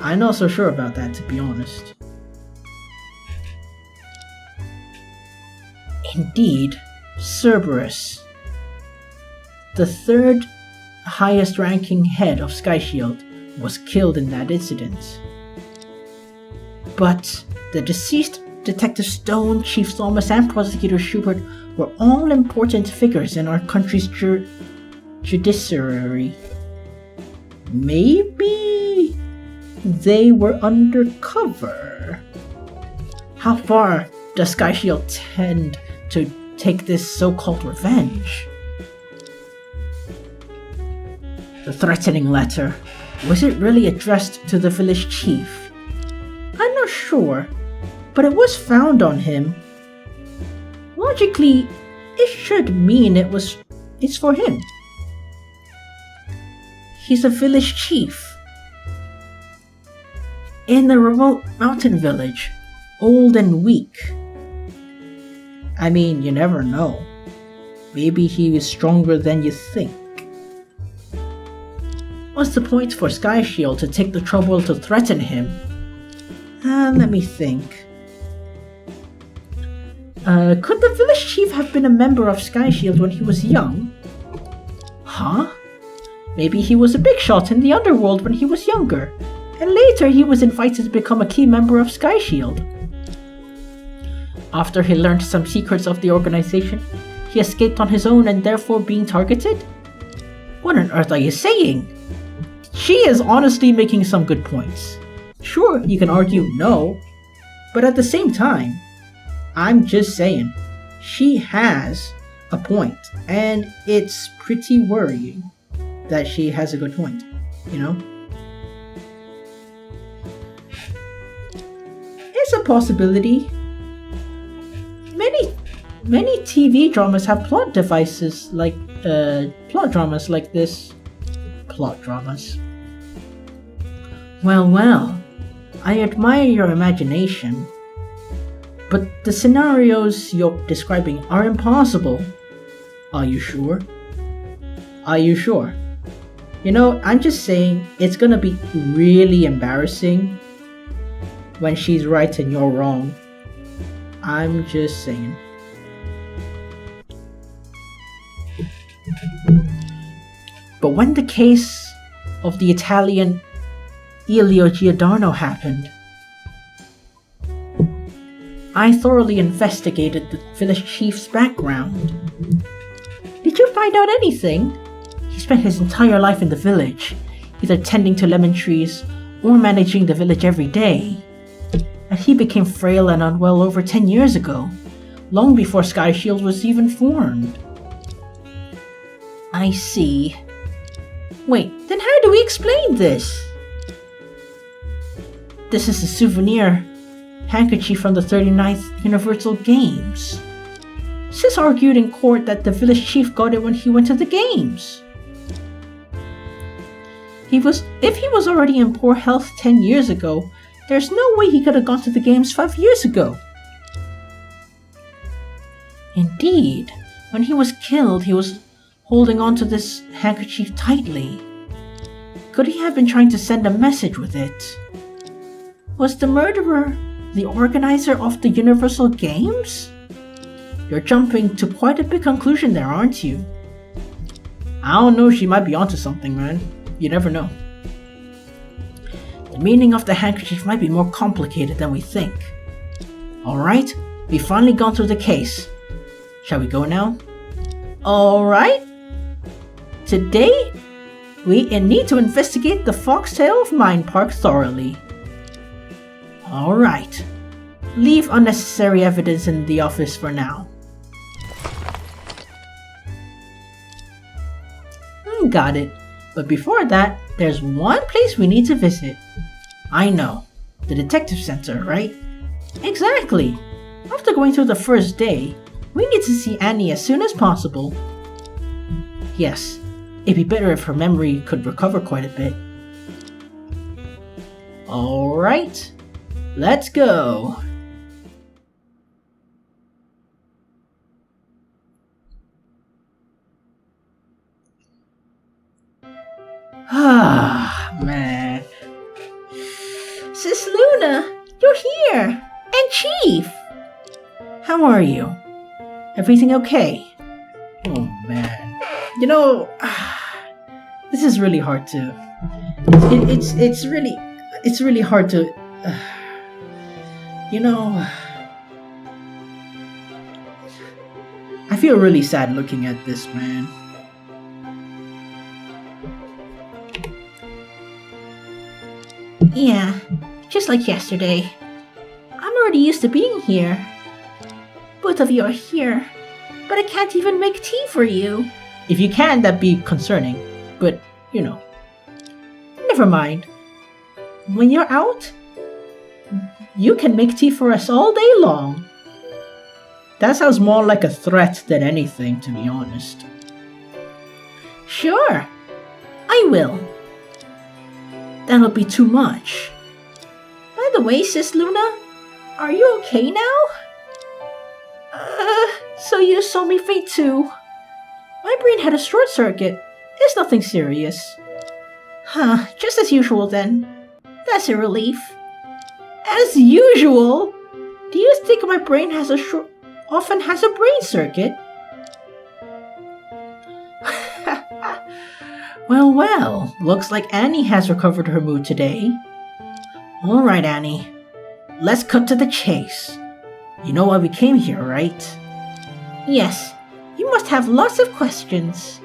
I'm not so sure about that, to be honest. Indeed, Cerberus, the third highest ranking head of Sky Shield, was killed in that incident. But the deceased Detective Stone, Chief Thomas, and Prosecutor Schubert were all important figures in our country's judiciary. Maybe they were undercover. How far does Sky Shield tend to take this so-called revenge? The threatening letter, was it really addressed to the village chief? I'm not sure, but it was found on him. Logically, it should mean it's for him. He's a village chief. In a remote mountain village, old and weak. I mean, you never know. Maybe he is stronger than you think. What's the point for Sky Shield to take the trouble to threaten him? Let me think. Could the village chief have been a member of Sky Shield when he was young? Huh? Maybe he was a big shot in the underworld when he was younger, and later he was invited to become a key member of Sky Shield. After he learned some secrets of the organization, he escaped on his own and therefore being targeted? What on earth are you saying? She is honestly making some good points. Sure, you can argue no, but at the same time, I'm just saying, she has a point, and it's pretty worrying that she has a good point, you know? It's a possibility. Many TV dramas have plot devices like, plot dramas like this. Plot dramas. Well, I admire your imagination, but the scenarios you're describing are impossible. Are you sure? Are you sure? You know, I'm just saying it's gonna be really embarrassing when she's right and you're wrong. I'm just saying. But when the case of the Italian Elio Giordano happened, I thoroughly investigated the village chief's background. Did you find out anything? He spent his entire life in the village, either tending to lemon trees or managing the village every day. And he became frail and unwell over 10 years ago, long before Sky Shield was even formed. I see. Wait, then how do we explain this? This is a souvenir handkerchief from the 39th Universal Games. Sis argued in court that the village chief got it when he went to the games. If he was already in poor health 10 years ago, there's no way he could have gone to the games 5 years ago. Indeed, when he was killed, he was holding onto this handkerchief tightly. Could he have been trying to send a message with it? Was the murderer the organizer of the Universal Games? You're jumping to quite a big conclusion there, aren't you? I don't know, she might be onto something, man. You never know. The meaning of the handkerchief might be more complicated than we think. Alright, we've finally gone through the case. Shall we go now? Alright. Today, we need to investigate the Foxtail of Mine Park thoroughly. Alright. Leave unnecessary evidence in the office for now. Got it. But before that, there's one place we need to visit. I know. The detective center, right? Exactly. After going through the first day, we need to see Annie as soon as possible. Yes, it'd be better if her memory could recover quite a bit. Alright, let's go. Ah, man. Sis Luna, you're here! And Chief! How are you? Everything okay? Oh man. You know, this is really hard to... It's really hard to... you know... I feel really sad looking at this, man. Yeah, just like yesterday. I'm already used to being here. Both of you are here, but I can't even make tea for you. If you can, that'd be concerning, but, you know. Never mind. When you're out, you can make tea for us all day long. That sounds more like a threat than anything, to be honest. Sure, I will. That'll be too much. By the way, Sis Luna, are you okay now? So you saw me faint too. My brain had a short circuit. It's nothing serious. Huh, just as usual then. That's a relief. As usual? Do you think my brain often has a brain circuit? Well, looks like Annie has recovered her mood today. Alright, Annie. Let's cut to the chase. You know why we came here, right? Yes, you must have lots of questions.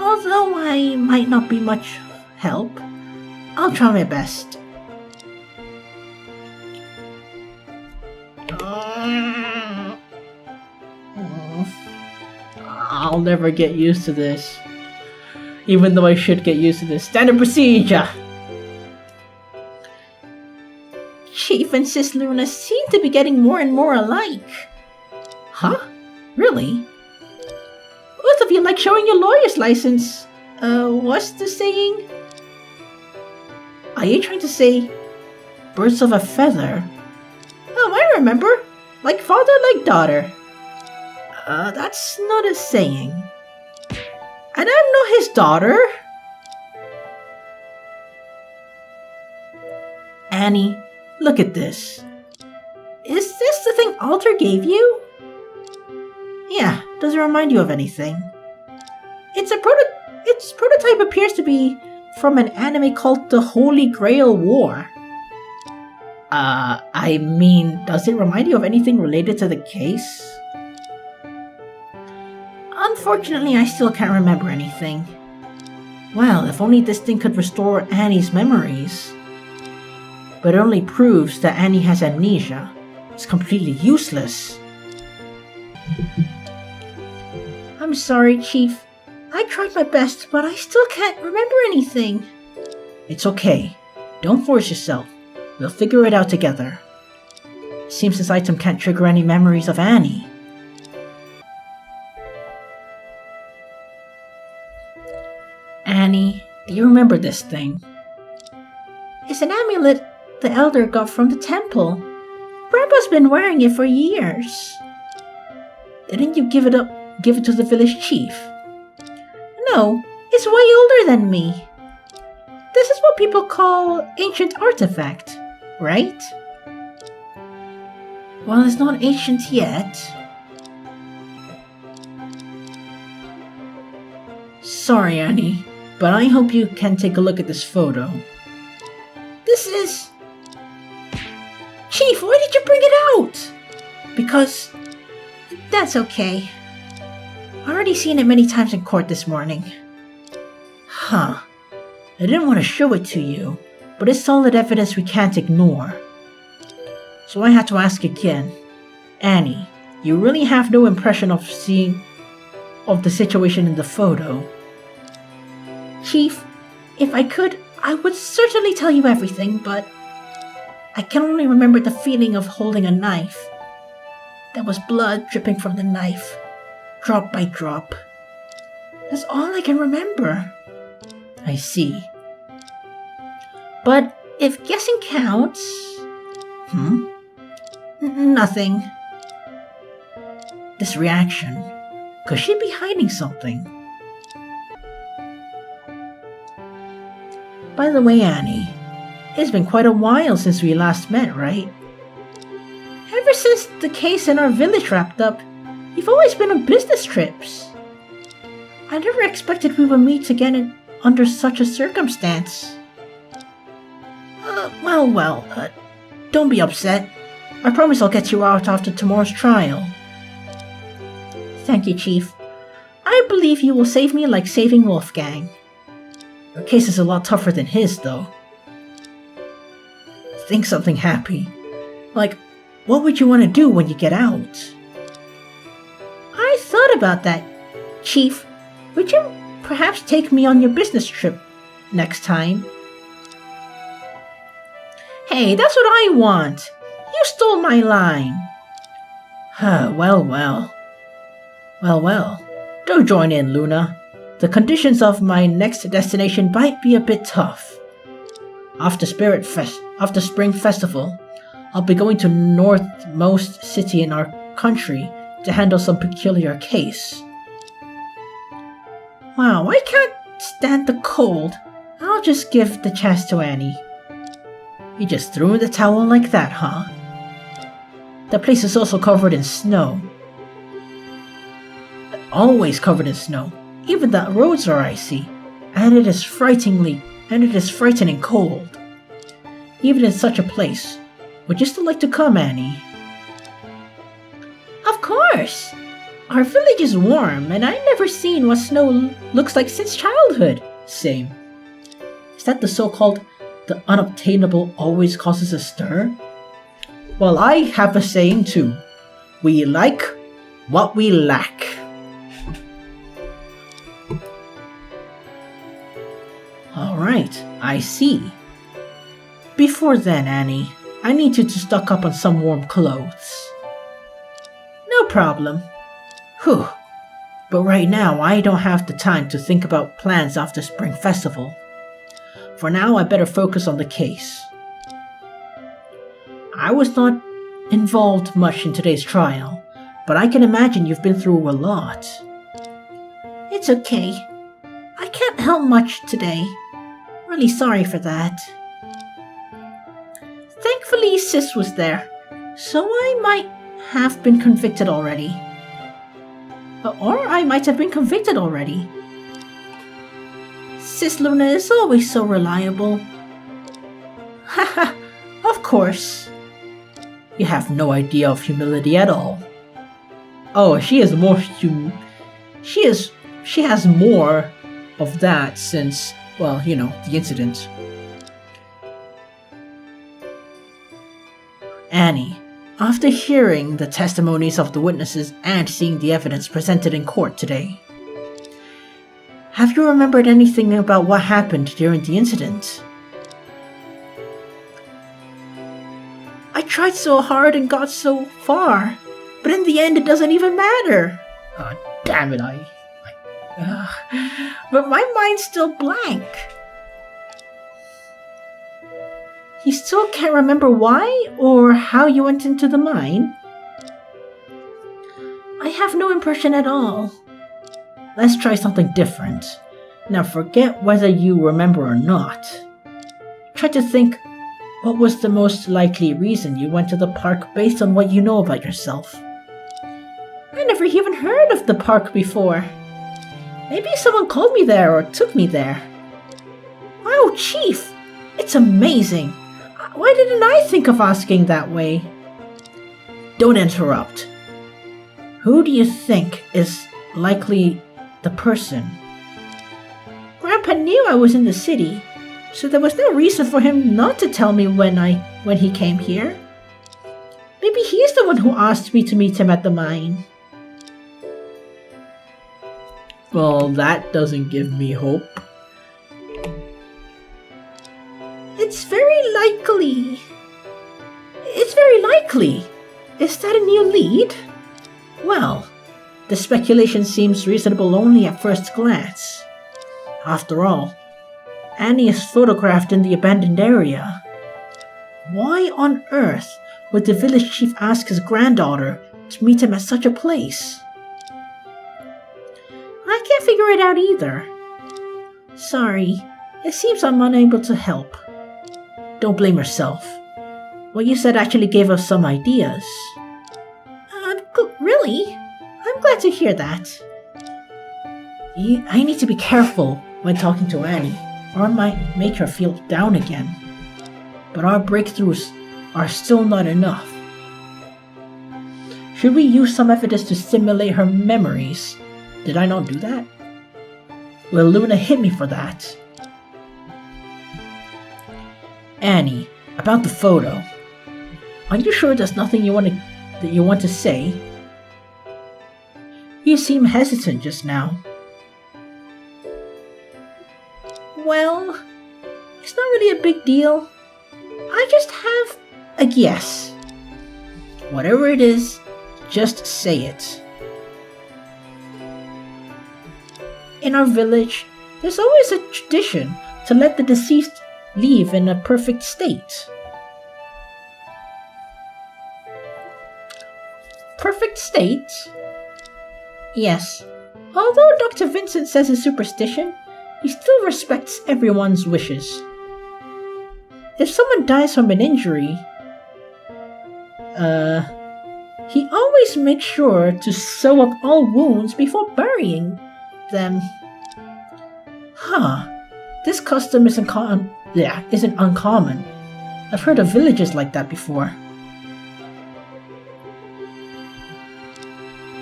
Although I might not be much help, I'll try my best. I'll never get used to this. Even though I should get used to this. Standard procedure! Chief and Sis Luna seem to be getting more and more alike. Huh? Really? Both of you like showing your lawyer's license. What's the saying? Are you trying to say birds of a feather? Oh, I remember. Like father, like daughter. That's not a saying. And I'm not his daughter. Annie, look at this. Is this the thing Alter gave you? Yeah, does it remind you of anything? Its prototype appears to be from an anime called the Holy Grail War. I mean, does it remind you of anything related to the case? Unfortunately, I still can't remember anything. Well, if only this thing could restore Annie's memories. But it only proves that Annie has amnesia. It's completely useless. I'm sorry, Chief. I tried my best, but I still can't remember anything. It's okay. Don't force yourself. We'll figure it out together. Seems this item can't trigger any memories of Annie. Annie, do you remember this thing? It's an amulet the Elder got from the temple. Grandpa's been wearing it for years. Didn't you give it to the village chief? No, it's way older than me. This is what people call ancient artifact, right? Well, it's not ancient yet. Sorry, Annie, but I hope you can take a look at this photo. This is... Chief, why did you bring it out? Because... That's okay. I already seen it many times in court this morning. Huh. I didn't want to show it to you, but it's solid evidence we can't ignore. So I had to ask again. Annie, you really have no impression of the situation in the photo. Chief, if I could, I would certainly tell you everything, but I can only remember the feeling of holding a knife. There was blood dripping from the knife, drop by drop. That's all I can remember. I see. But if guessing counts... Nothing. This reaction. Could she be hiding something? By the way, Annie, it's been quite a while since we last met, right? Ever since the case in our village wrapped up, you've always been on business trips. I never expected we would meet again under such a circumstance. Don't be upset. I promise I'll get you out after tomorrow's trial. Thank you, Chief. I believe you will save me like saving Wolfgang. Your case is a lot tougher than his, though. Think something happy. Like, what would you want to do when you get out? I thought about that, Chief. Would you perhaps take me on your business trip next time? Hey, that's what I want. You stole my line. Well. Don't join in, Luna. The conditions of my next destination might be a bit tough. After Spring Festival, I'll be going to northmost city in our country to handle some peculiar case. Wow, I can't stand the cold. I'll just give the chance to Annie. You just threw in the towel like that, huh? The place is also covered in snow. Always covered in snow. Even the roads are icy, and it is frightening cold. Even in such a place, would you still like to come, Annie? Of course! Our village is warm, and I've never seen what snow looks like since childhood. Same. Is that the so-called the unobtainable always causes a stir? Well, I have a saying too. We like what we lack. Alright, I see. Before then, Annie, I need you to stock up on some warm clothes. No problem. Whew. But right now, I don't have the time to think about plans after Spring Festival. For now, I better focus on the case. I was not involved much in today's trial, but I can imagine you've been through a lot. It's okay. I can't help much today. Really sorry for that. Thankfully, Sis was there, so I might have been convicted already. Or I might have been convicted already. Sis Luna is always so reliable. Haha, of course. You have no idea of humility at all. Oh, she has more of that since, well, you know, the incident. Annie, after hearing the testimonies of the witnesses and seeing the evidence presented in court today, have you remembered anything about what happened during the incident? I tried so hard and got so far, but in the end it doesn't even matter. Oh, damn it, but my mind's still blank. You still can't remember why or how you went into the mine? I have no impression at all. Let's try something different. Now forget whether you remember or not. Try to think, what was the most likely reason you went to the park based on what you know about yourself? I never even heard of the park before. Maybe someone called me there or took me there. Oh, Chief! It's amazing! Why didn't I think of asking that way? Don't interrupt. Who do you think is likely the person? Grandpa knew I was in the city, so there was no reason for him not to tell me when he came here. Maybe he's the one who asked me to meet him at the mine. Well, that doesn't give me hope. It's very likely. It's very likely. Is that a new lead? Well, the speculation seems reasonable only at first glance. After all, Annie is photographed in the abandoned area. Why on earth would the village chief ask his granddaughter to meet him at such a place? I can't figure it out either. Sorry, it seems I'm unable to help. Don't blame yourself. What you said actually gave us some ideas. Really? I'm glad to hear that. I need to be careful when talking to Annie, or I might make her feel down again. But our breakthroughs are still not enough. Should we use some evidence to stimulate her memories? Did I not do that? Will Luna hit me for that? Annie, about the photo. Are you sure there's nothing that you want to say? You seem hesitant just now. Well, it's not really a big deal. I just have a guess. Whatever it is, just say it. In our village, there's always a tradition to let the deceased leave in a perfect state. Perfect state? Yes. Although Dr. Vincent says it's superstition, he still respects everyone's wishes. If someone dies from an injury, he always makes sure to sew up all wounds before burying them. This custom isn't uncommon. I've heard of villages like that before.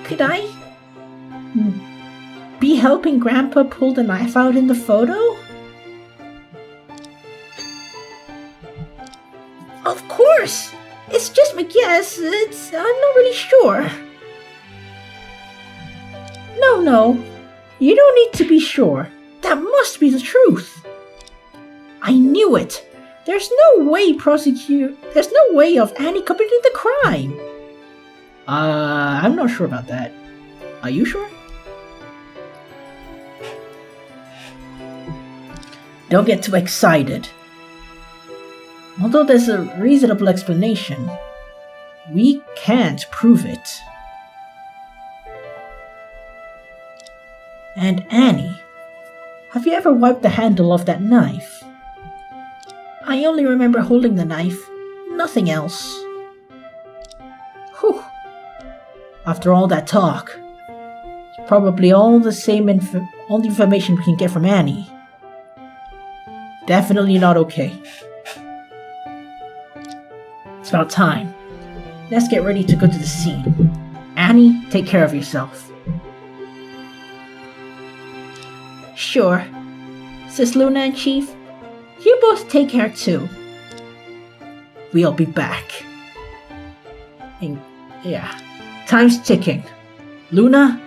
Could I be helping Grandpa pull the knife out in the photo? Of course! It's just my guess. I'm not really sure. No. You don't need to be sure. That must be the truth. I knew it. There's no way of Annie committing the crime. I'm not sure about that. Are you sure? Don't get too excited. Although there's a reasonable explanation, we can't prove it. And Annie, have you ever wiped the handle of that knife? I only remember holding the knife, nothing else. Whew. After all that talk, it's probably all the information we can get from Annie. Definitely not okay. It's about time. Let's get ready to go to the scene. Annie, take care of yourself. Sure. Sis Luna and Chief, you both take care too. We'll be back. And yeah, time's ticking. Luna,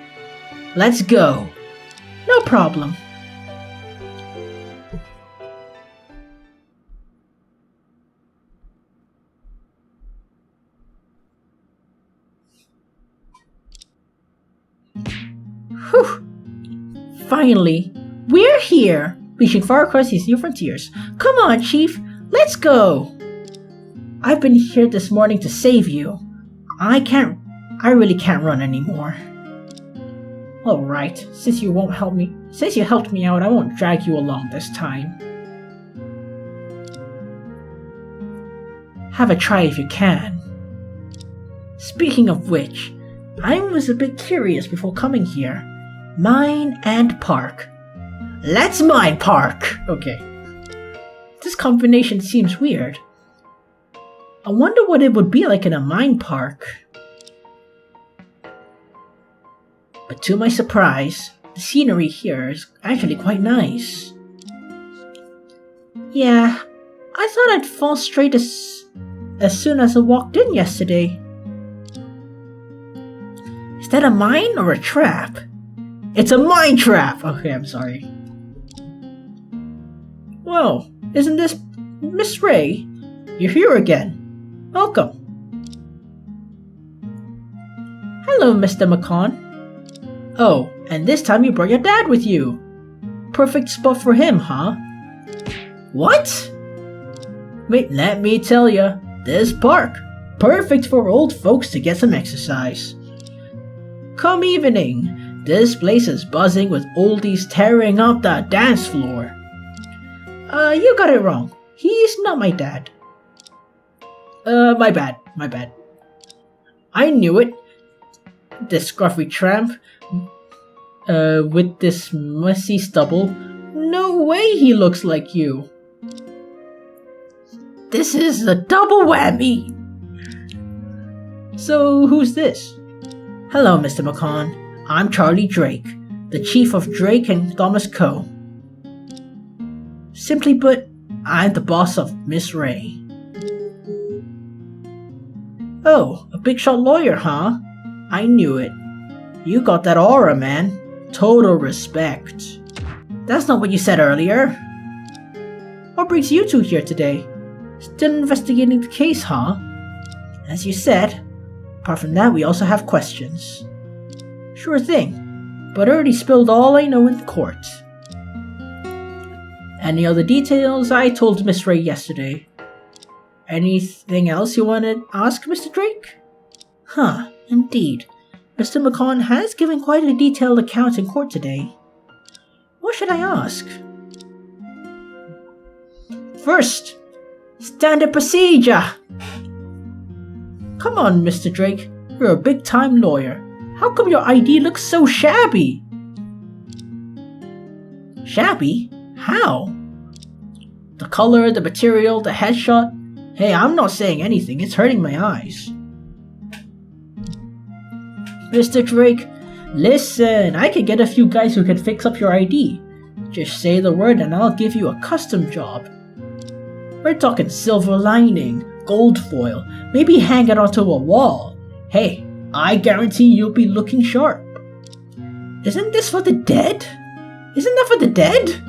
let's go. No problem. Whew. Finally, we're here, reaching far across these new frontiers. Come on, Chief, let's go. I've been here this morning to save you. I really can't run anymore. Alright, since you helped me out, I won't drag you along this time. Have a try if you can. Speaking of which, I was a bit curious before coming here. Mine and park. Let's mine park! Okay. This combination seems weird. I wonder what it would be like in a mine park. But to my surprise, the scenery here is actually quite nice. Yeah, I thought I'd fall straight as soon as I walked in yesterday. Is that a mine or a trap? It's a mine trap! Okay, I'm sorry. Whoa, isn't this Miss Ray? You're here again. Welcome. Hello, Mr. McCon. Oh, and this time you brought your dad with you. Perfect spot for him, huh? What? Wait, let me tell ya, this park, perfect for old folks to get some exercise. Come evening, this place is buzzing with oldies tearing up the dance floor. You got it wrong. He's not my dad. My bad. I knew it. This scruffy tramp, with this messy stubble. No way he looks like you. This is a double whammy. So, who's this? Hello, Mr. McCon. I'm Charlie Drake, the chief of Drake and Thomas Co. Simply put, I'm the boss of Miss Ray. Oh, a big shot lawyer, huh? I knew it. You got that aura, man. Total respect. That's not what you said earlier. What brings you two here today? Still investigating the case, huh? As you said, apart from that, we also have questions. Sure thing, but I already spilled all I know in court. Any other details? I told Miss Ray yesterday. Anything else you want to ask, Mr. Drake? Huh, indeed. Mr. McCon has given quite a detailed account in court today. What should I ask? First, standard procedure! Come on, Mr. Drake. You're a big-time lawyer. How come your ID looks so shabby? Shabby? How? The color, the material, the headshot. Hey, I'm not saying anything. It's hurting my eyes. Mr. Drake, listen. I could get a few guys who can fix up your ID. Just say the word and I'll give you a custom job. We're talking silver lining, gold foil, maybe hang it onto a wall. Hey, I guarantee you'll be looking sharp. Isn't this for the dead? Isn't that for the dead?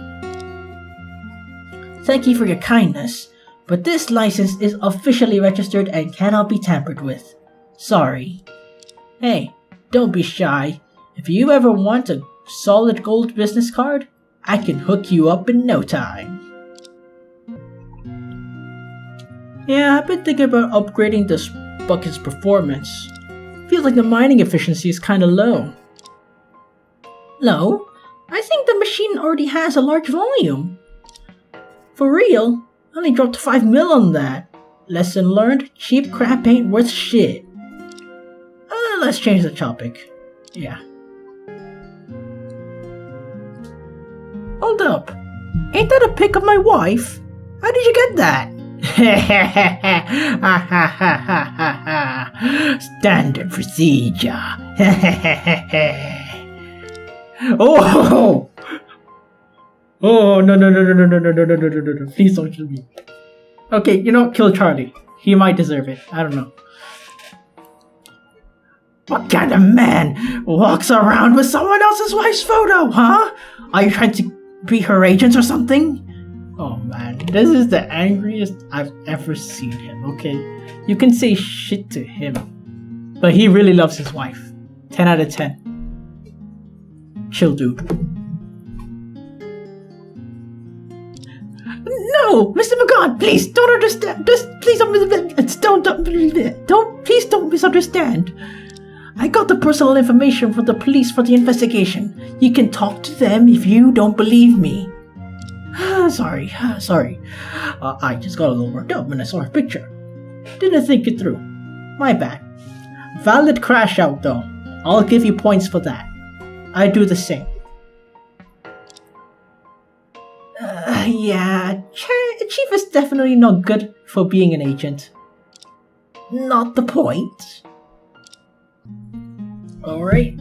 Thank you for your kindness, but this license is officially registered and cannot be tampered with. Sorry. Hey, don't be shy. If you ever want a solid gold business card, I can hook you up in no time. Yeah, I've been thinking about upgrading this bucket's performance. Feels like the mining efficiency is kinda low. Low? I think the machine already has a large volume. For real? I only dropped 5 mil on that. Lesson learned, cheap crap ain't worth shit. Let's change the topic. Yeah. Hold up. Ain't that a pic of my wife? How did you get that? Standard procedure. Oh! Oh, no. Please don't kill me. Okay, you know, kill Charlie. He might deserve it. I don't know. What kind of man walks around with someone else's wife's photo, huh? Are you trying to be her agent or something? Oh man, this is the angriest I've ever seen him, okay? You can say shit to him, but he really loves his wife. 10 out of 10. Chill, dude. No, Mr. McGon, please don't understand. Please don't misunderstand. I got the personal information from the police for the investigation. You can talk to them if you don't believe me. Sorry. I just got a little worked up when I saw her picture. Didn't think it through. My bad. Valid crash out though. I'll give you points for that. I do the same. Yeah, Chief is definitely not good for being an agent. Not the point. Alright.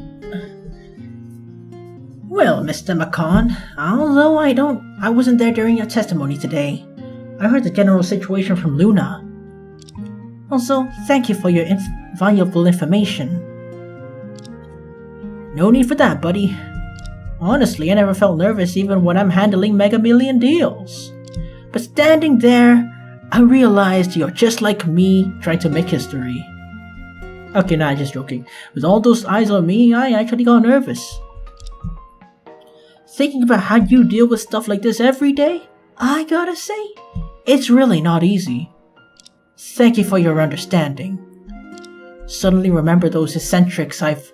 Well, Mr. McCon, although I wasn't there during your testimony today, I heard the general situation from Luna. Also, thank you for your valuable information. No need for that, buddy. Honestly, I never felt nervous even when I'm handling Mega Million deals. But standing there, I realized you're just like me, trying to make history. Okay, nah, just joking. With all those eyes on me, I actually got nervous. Thinking about how you deal with stuff like this every day, I gotta say, it's really not easy. Thank you for your understanding. Suddenly remember those eccentrics I've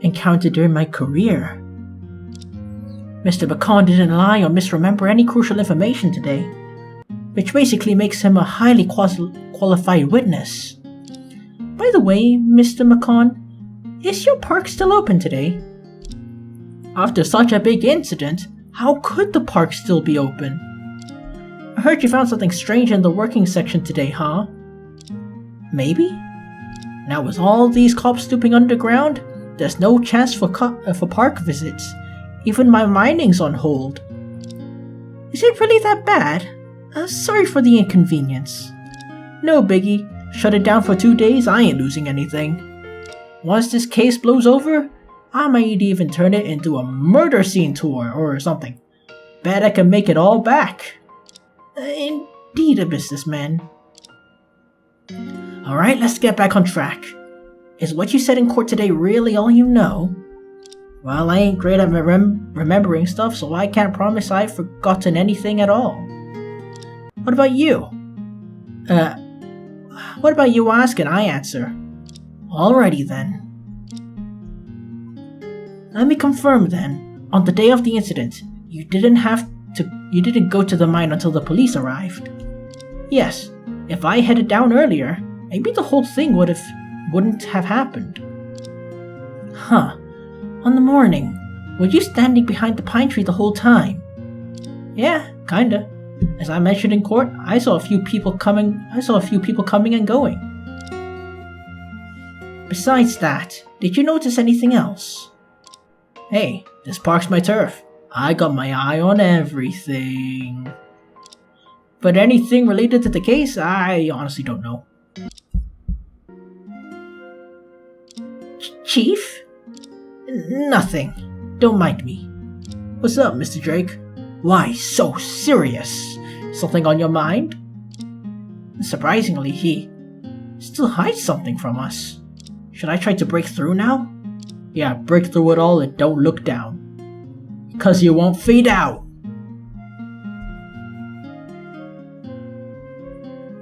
encountered during my career. Mr. McCon didn't lie or misremember any crucial information today, which basically makes him a highly qualified witness. By the way, Mr. McCon, is your park still open today? After such a big incident, how could the park still be open? I heard you found something strange in the working section today, huh? Maybe? Now with all these cops snooping underground, there's no chance for park visits. Even my mining's on hold. Is it really that bad? Sorry for the inconvenience. No biggie. Shut it down for 2 days, I ain't losing anything. Once this case blows over, I might even turn it into a murder scene tour or something. Bet I can make it all back. Indeed a businessman. Alright, let's get back on track. Is what you said in court today really all you know? Well, I ain't great at remembering stuff, so I can't promise I've forgotten anything at all. What about you? What about you ask and I answer? Alrighty then. Let me confirm then. On the day of the incident, you didn't go to the mine until the police arrived. Yes, if I headed down earlier, maybe the whole thing wouldn't have happened. Huh. On the morning, were you standing behind the pine tree the whole time? Yeah, kinda. As I mentioned in court, I saw a few people coming and going. Besides that, did you notice anything else? Hey, this park's my turf. I got my eye on everything. But anything related to the case, I honestly don't know. Chief? Nothing. Don't mind me. What's up, Mr. Drake? Why so serious? Something on your mind? Surprisingly, he still hides something from us. Should I try to break through now? Yeah, break through it all and don't look down. Because you won't fade out.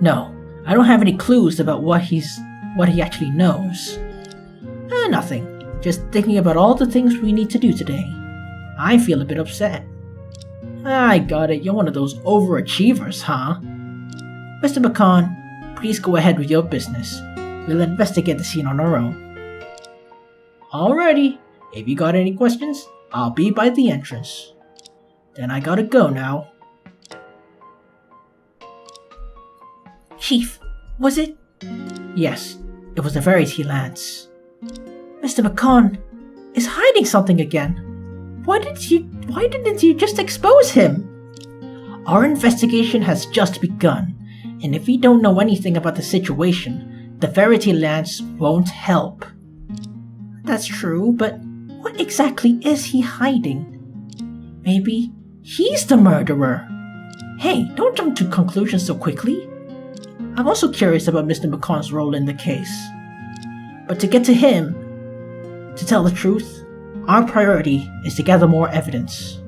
No, I don't have any clues about what he actually knows. Nothing. Just thinking about all the things we need to do today. I feel a bit upset. I got it, you're one of those overachievers, huh? Mr. McCon, please go ahead with your business. We'll investigate the scene on our own. Alrighty, if you got any questions, I'll be by the entrance. Then I gotta go now. Chief, was it? Yes, it was the Verity Lance. Mr. McCon is hiding something again. Why didn't you just expose him? Our investigation has just begun, and if we don't know anything about the situation, the Verity Lance won't help. That's true, but what exactly is he hiding? Maybe he's the murderer. Hey, don't jump to conclusions so quickly. I'm also curious about Mr. McCon's role in the case. But to get to him, to tell the truth, our priority is to gather more evidence.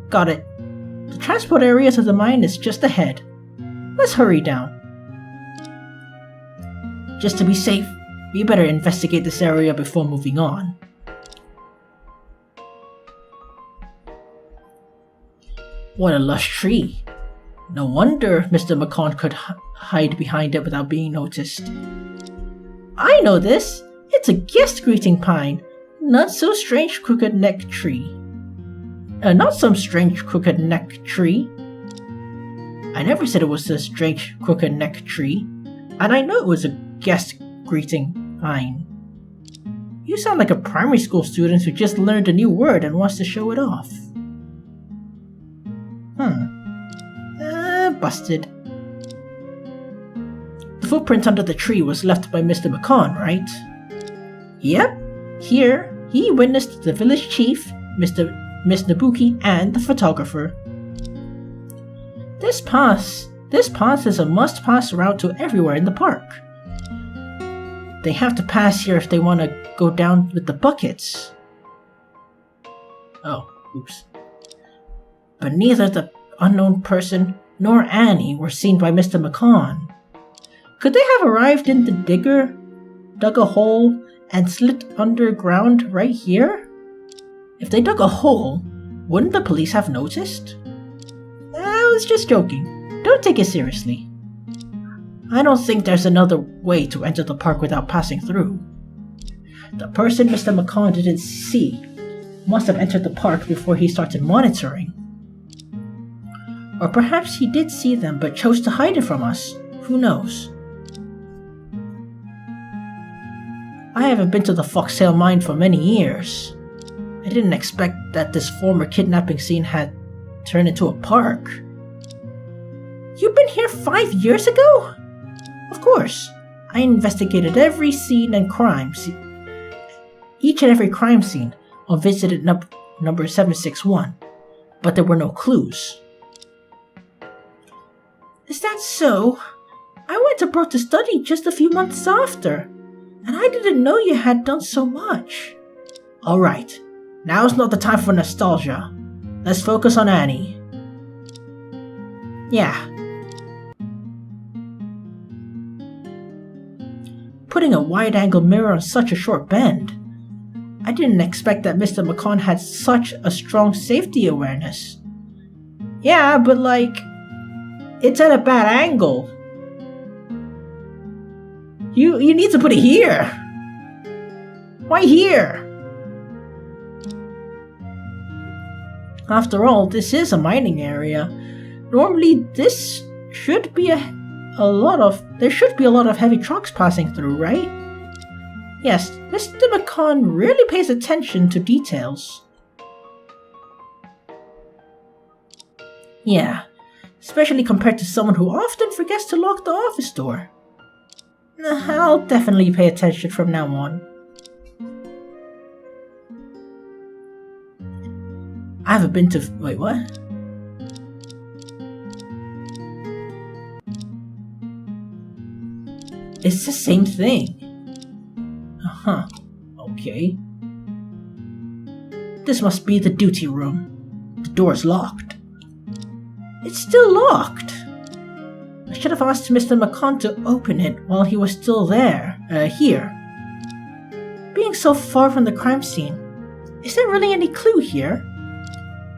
Got it. The transport area to the mine is just ahead. Let's hurry down. Just to be safe, we better investigate this area before moving on. What a lush tree. No wonder Mr. McCon could hide behind it without being noticed. I know this! It's a guest greeting pine. Not so strange crooked neck tree. Not some strange crooked neck tree. I never said it was a strange crooked neck tree, and I know it was a guest greeting pine. You sound like a primary school student who just learned a new word and wants to show it off. Busted. The footprint under the tree was left by Mr. McCon, right? Yep. Here, he witnessed the village chief, Miss Nabuki, and the photographer. This path is a must-pass route to everywhere in the park. They have to pass here if they want to go down with the buckets. Oh, oops. But neither the unknown person nor Annie were seen by Mr. McCon. Could they have arrived in the digger, dug a hole, and slid underground right here? If they dug a hole, wouldn't the police have noticed? I was just joking. Don't take it seriously. I don't think there's another way to enter the park without passing through. The person Mr. McCon didn't see must have entered the park before he started monitoring. Or perhaps he did see them but chose to hide it from us. Who knows? I haven't been to the Foxtail mine for many years. I didn't expect that this former kidnapping scene had turned into a park. You've been here 5 years ago? Of course. I investigated every scene and crime each and every crime scene on visited number 761, but there were no clues. Is that so? I went abroad to study just a few months after, and I didn't know you had done so much. Alright, now's not the time for nostalgia. Let's focus on Annie. Yeah. Putting a wide-angle mirror on such a short bend. I didn't expect that Mr. McCon had such a strong safety awareness. Yeah, but it's at a bad angle. You need to put it here. Why here? After all, this is a mining area. Normally, there should be a lot of heavy trucks passing through, right? Yes, Mr. McCon really pays attention to details. Yeah, especially compared to someone who often forgets to lock the office door. I'll definitely pay attention from now on. I haven't been to... Wait, what? It's the same thing. Uh-huh. Okay. This must be the duty room. The door's locked. It's still locked. I should have asked Mr. McCon to open it while he was still here. Being so far from the crime scene, is there really any clue here?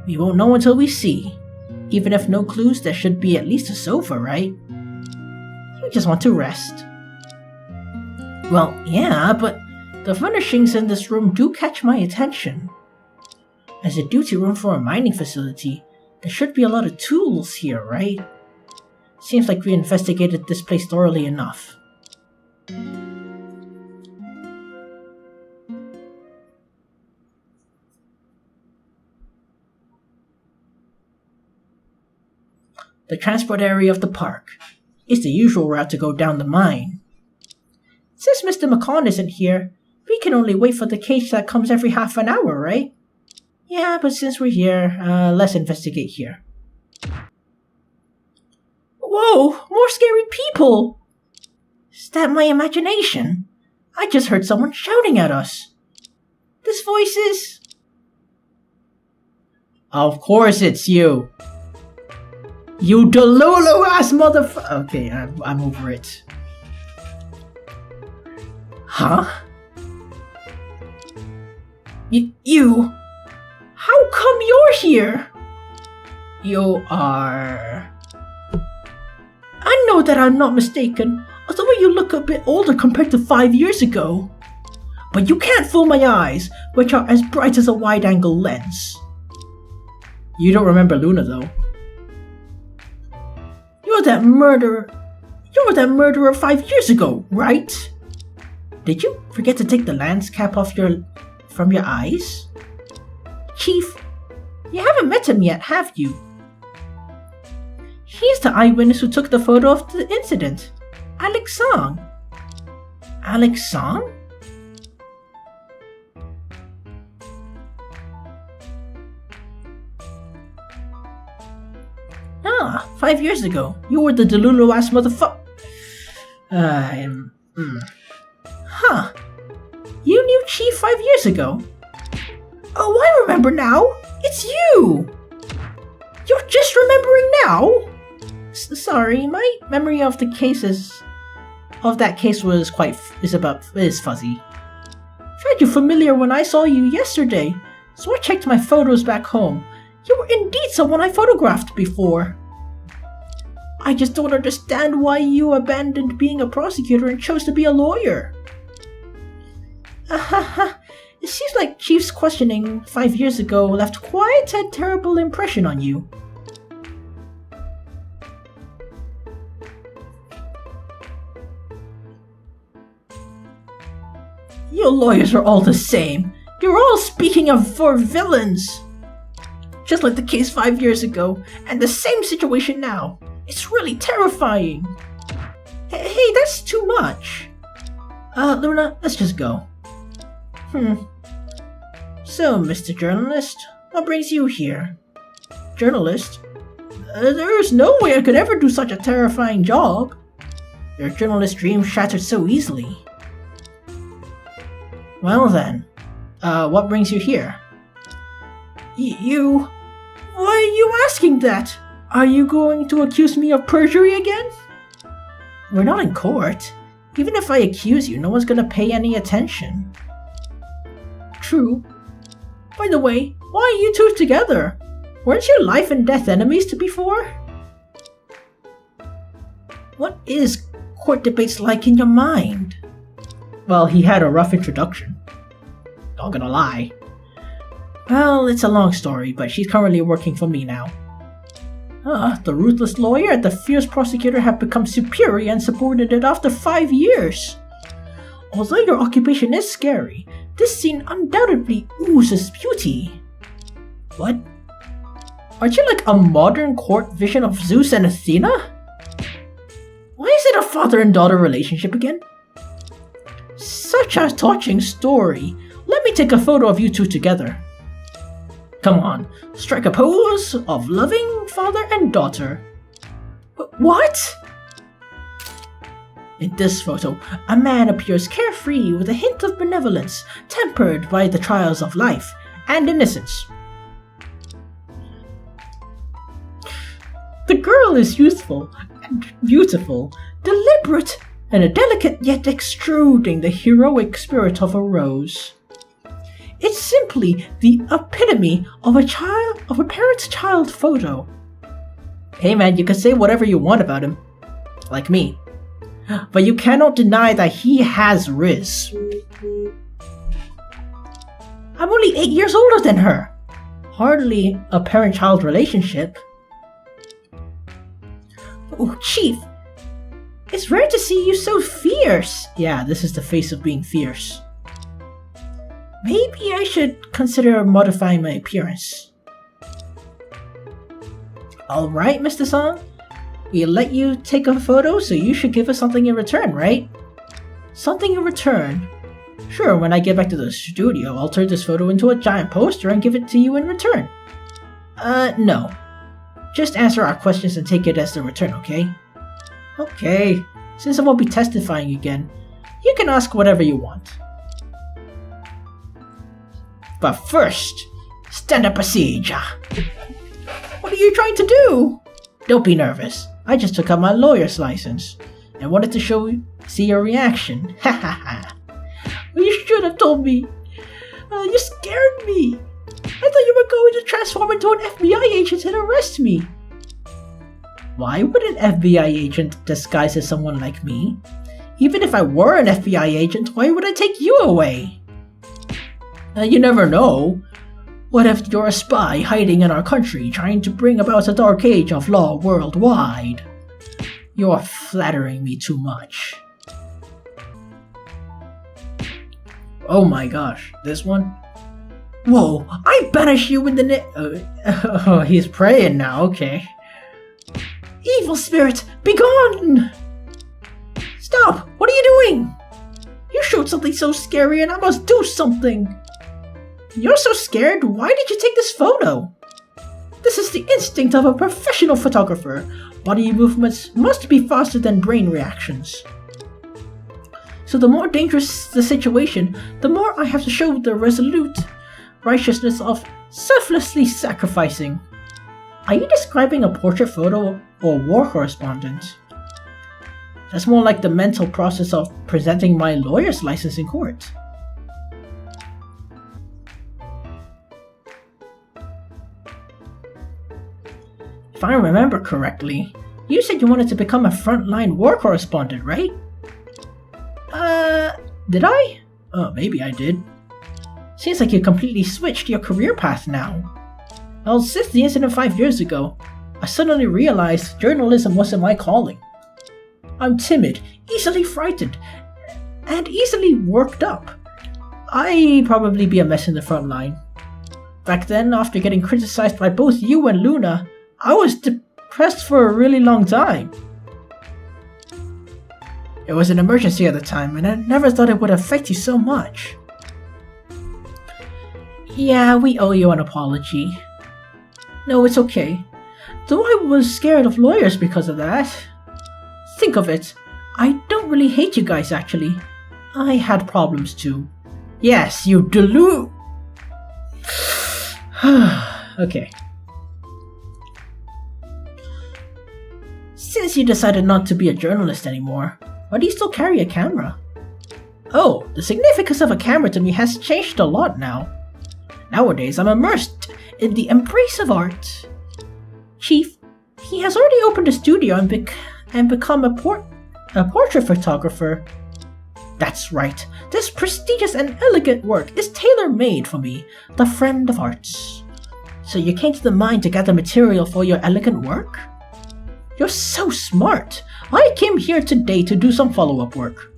We won't know until we see. Even if no clues, there should be at least a sofa, right? We just want to rest. Well, yeah, but the furnishings in this room do catch my attention. As a duty room for a mining facility, there should be a lot of tools here, right? Seems like we investigated this place thoroughly enough. The transport area of the park is the usual route to go down the mine. Since Mr. McCon isn't here, we can only wait for the case that comes every half an hour, right? Yeah, but since we're here, let's investigate here. Whoa! More scary people! Is that my imagination? I just heard someone shouting at us. This voice is... Of course it's you! You Delulu-ass motherfucker! Okay, I'm over it. Huh? You... How come you're here? You are... I know that I'm not mistaken, although you look a bit older compared to 5 years ago. But you can't fool my eyes, which are as bright as a wide-angle lens. You don't remember Luna, though. You're that murderer 5 years ago, right? Did you forget to take the lens cap off from your eyes? Chief, you haven't met him yet, have you? He's the eyewitness who took the photo of the incident. Alex Song. Alex Song? Ah, 5 years ago. You were the Delulu-ass motherfucker. Huh. You knew Chief 5 years ago? Oh, I remember now. It's you. You're just remembering now? Sorry, my memory of that case is fuzzy. Tried you familiar when I saw you yesterday, so I checked my photos back home. You were indeed someone I photographed before. I just don't understand why you abandoned being a prosecutor and chose to be a lawyer. It seems like Chief's questioning 5 years ago left quite a terrible impression on you. You lawyers are all the same. You're all speaking for villains. Just like the case 5 years ago, and the same situation now. It's really terrifying. Hey, that's too much. Luna, let's just go. So, Mr. Journalist, what brings you here? Journalist? There's no way I could ever do such a terrifying job. Your journalist dream shattered so easily. Well then, what brings you here? You... Why are you asking that? Are you going to accuse me of perjury again? We're not in court. Even if I accuse you, no one's gonna pay any attention. True. By the way, why are you two together? Weren't you life and death enemies before? What is court debates like in your mind? Well, he had a rough introduction. Not gonna lie. Well, it's a long story, but she's currently working for me now. The ruthless lawyer and the fierce prosecutor have become superior and subordinate after 5 years. Although your occupation is scary, this scene undoubtedly oozes beauty. What? Aren't you like a modern court vision of Zeus and Athena? Why is it a father and daughter relationship again? Such a touching story. Let me take a photo of you two together. Come on, strike a pose of loving father and daughter. What? In this photo, a man appears carefree with a hint of benevolence, tempered by the trials of life and innocence. The girl is youthful and beautiful, deliberate, and a delicate yet extruding the heroic spirit of a rose. It's simply the epitome of a parent's-child photo. Hey man, you can say whatever you want about him. Like me. but you cannot deny that he has rizz. I'm only 8 years older than her. Hardly a parent-child relationship. Oh, Chief, it's rare to see you so fierce. Yeah, this is the face of being fierce. Maybe I should consider modifying my appearance. Alright, Mr. Song. We let you take a photo, so you should give us something in return, right? Something in return? Sure, when I get back to the studio, I'll turn this photo into a giant poster and give it to you in return. No. Just answer our questions and take it as the return, okay? Okay. Since I won't be testifying again, you can ask whatever you want. But first, standard procedure. What are you trying to do? Don't be nervous. I just took out my lawyer's license and wanted to see your reaction. Ha ha ha. Well, you should have told me. You scared me. I thought you were going to transform into an FBI agent and arrest me. Why would an FBI agent disguise as someone like me? Even if I were an FBI agent, why would I take you away? You never know. What if you're a spy hiding in our country, trying to bring about a dark age of law worldwide? You're flattering me too much. Oh my gosh, this one? Whoa, I banish you in the oh, he's praying now, okay. Evil spirit, be gone! Stop, what are you doing? You showed something so scary and I must do something. You're so scared, why did you take this photo? This is the instinct of a professional photographer. Body movements must be faster than brain reactions. So the more dangerous the situation, the more I have to show the resolute righteousness of selflessly sacrificing. Are you describing a portrait photo or war correspondent? That's more like the mental process of presenting my lawyer's license in court. If I remember correctly, you said you wanted to become a frontline war correspondent, right? Did I? Oh, maybe I did. Seems like you completely switched your career path now. Well, since the incident 5 years ago, I suddenly realized journalism wasn't my calling. I'm timid, easily frightened, and easily worked up. I'd probably be a mess in the front line. Back then, after getting criticized by both you and Luna, I was depressed for a really long time. It was an emergency at the time, and I never thought it would affect you so much. Yeah, we owe you an apology. No, it's okay. Though I was scared of lawyers because of that. Think of it, I don't really hate you guys actually. I had problems too. Yes, you Okay. Since you decided not to be a journalist anymore, why do you still carry a camera? Oh, the significance of a camera to me has changed a lot now. Nowadays, I'm immersed in the embrace of art. Chief, he has already opened a studio and become a portrait photographer. That's right, this prestigious and elegant work is tailor-made for me, the friend of arts. So you came to the mine to gather material for your elegant work? You're so smart! I came here today to do some follow-up work.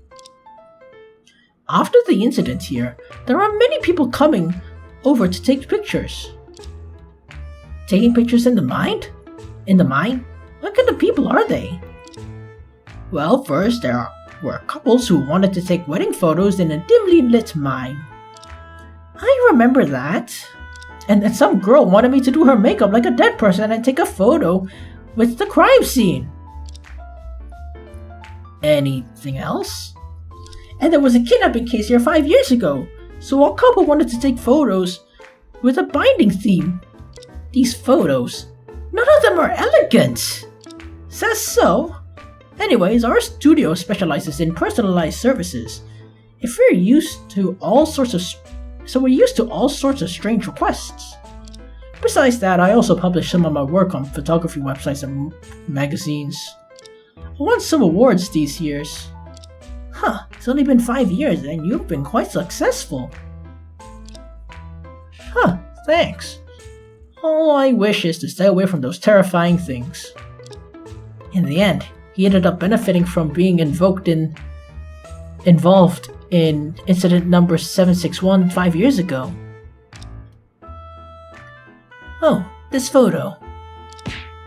After the incident here, there are many people coming over to take pictures. Taking pictures in the mine? In the mine? What kind of people are they? Well, first there were couples who wanted to take wedding photos in a dimly lit mine. I remember that. And then some girl wanted me to do her makeup like a dead person and take a photo with the crime scene. Anything else? And there was a kidnapping case here 5 years ago, so a couple wanted to take photos with a binding theme. These photos, none of them are elegant. Says so. Anyways, our studio specializes in personalized services. If we're used to all sorts of strange requests. Besides that, I also publish some of my work on photography websites and magazines. won some awards these years. Huh, it's only been 5 years and you've been quite successful. Huh, thanks. All I wish is to stay away from those terrifying things. In the end, he ended up benefiting from being involved in incident number 761 5 years ago. Oh, this photo.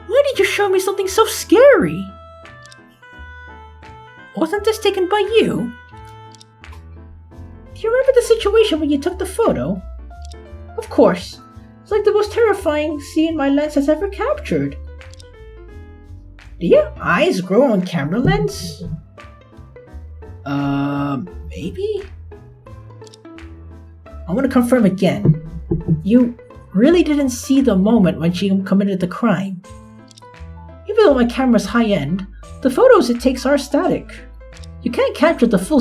Why did you show me something so scary? Wasn't this taken by you? Do you remember the situation when you took the photo? Of course. It's like the most terrifying scene my lens has ever captured. Do your eyes grow on camera lens? Maybe? I want to confirm again. You really didn't see the moment when she committed the crime. Even though my camera's high-end, the photos it takes are static. You can't capture the full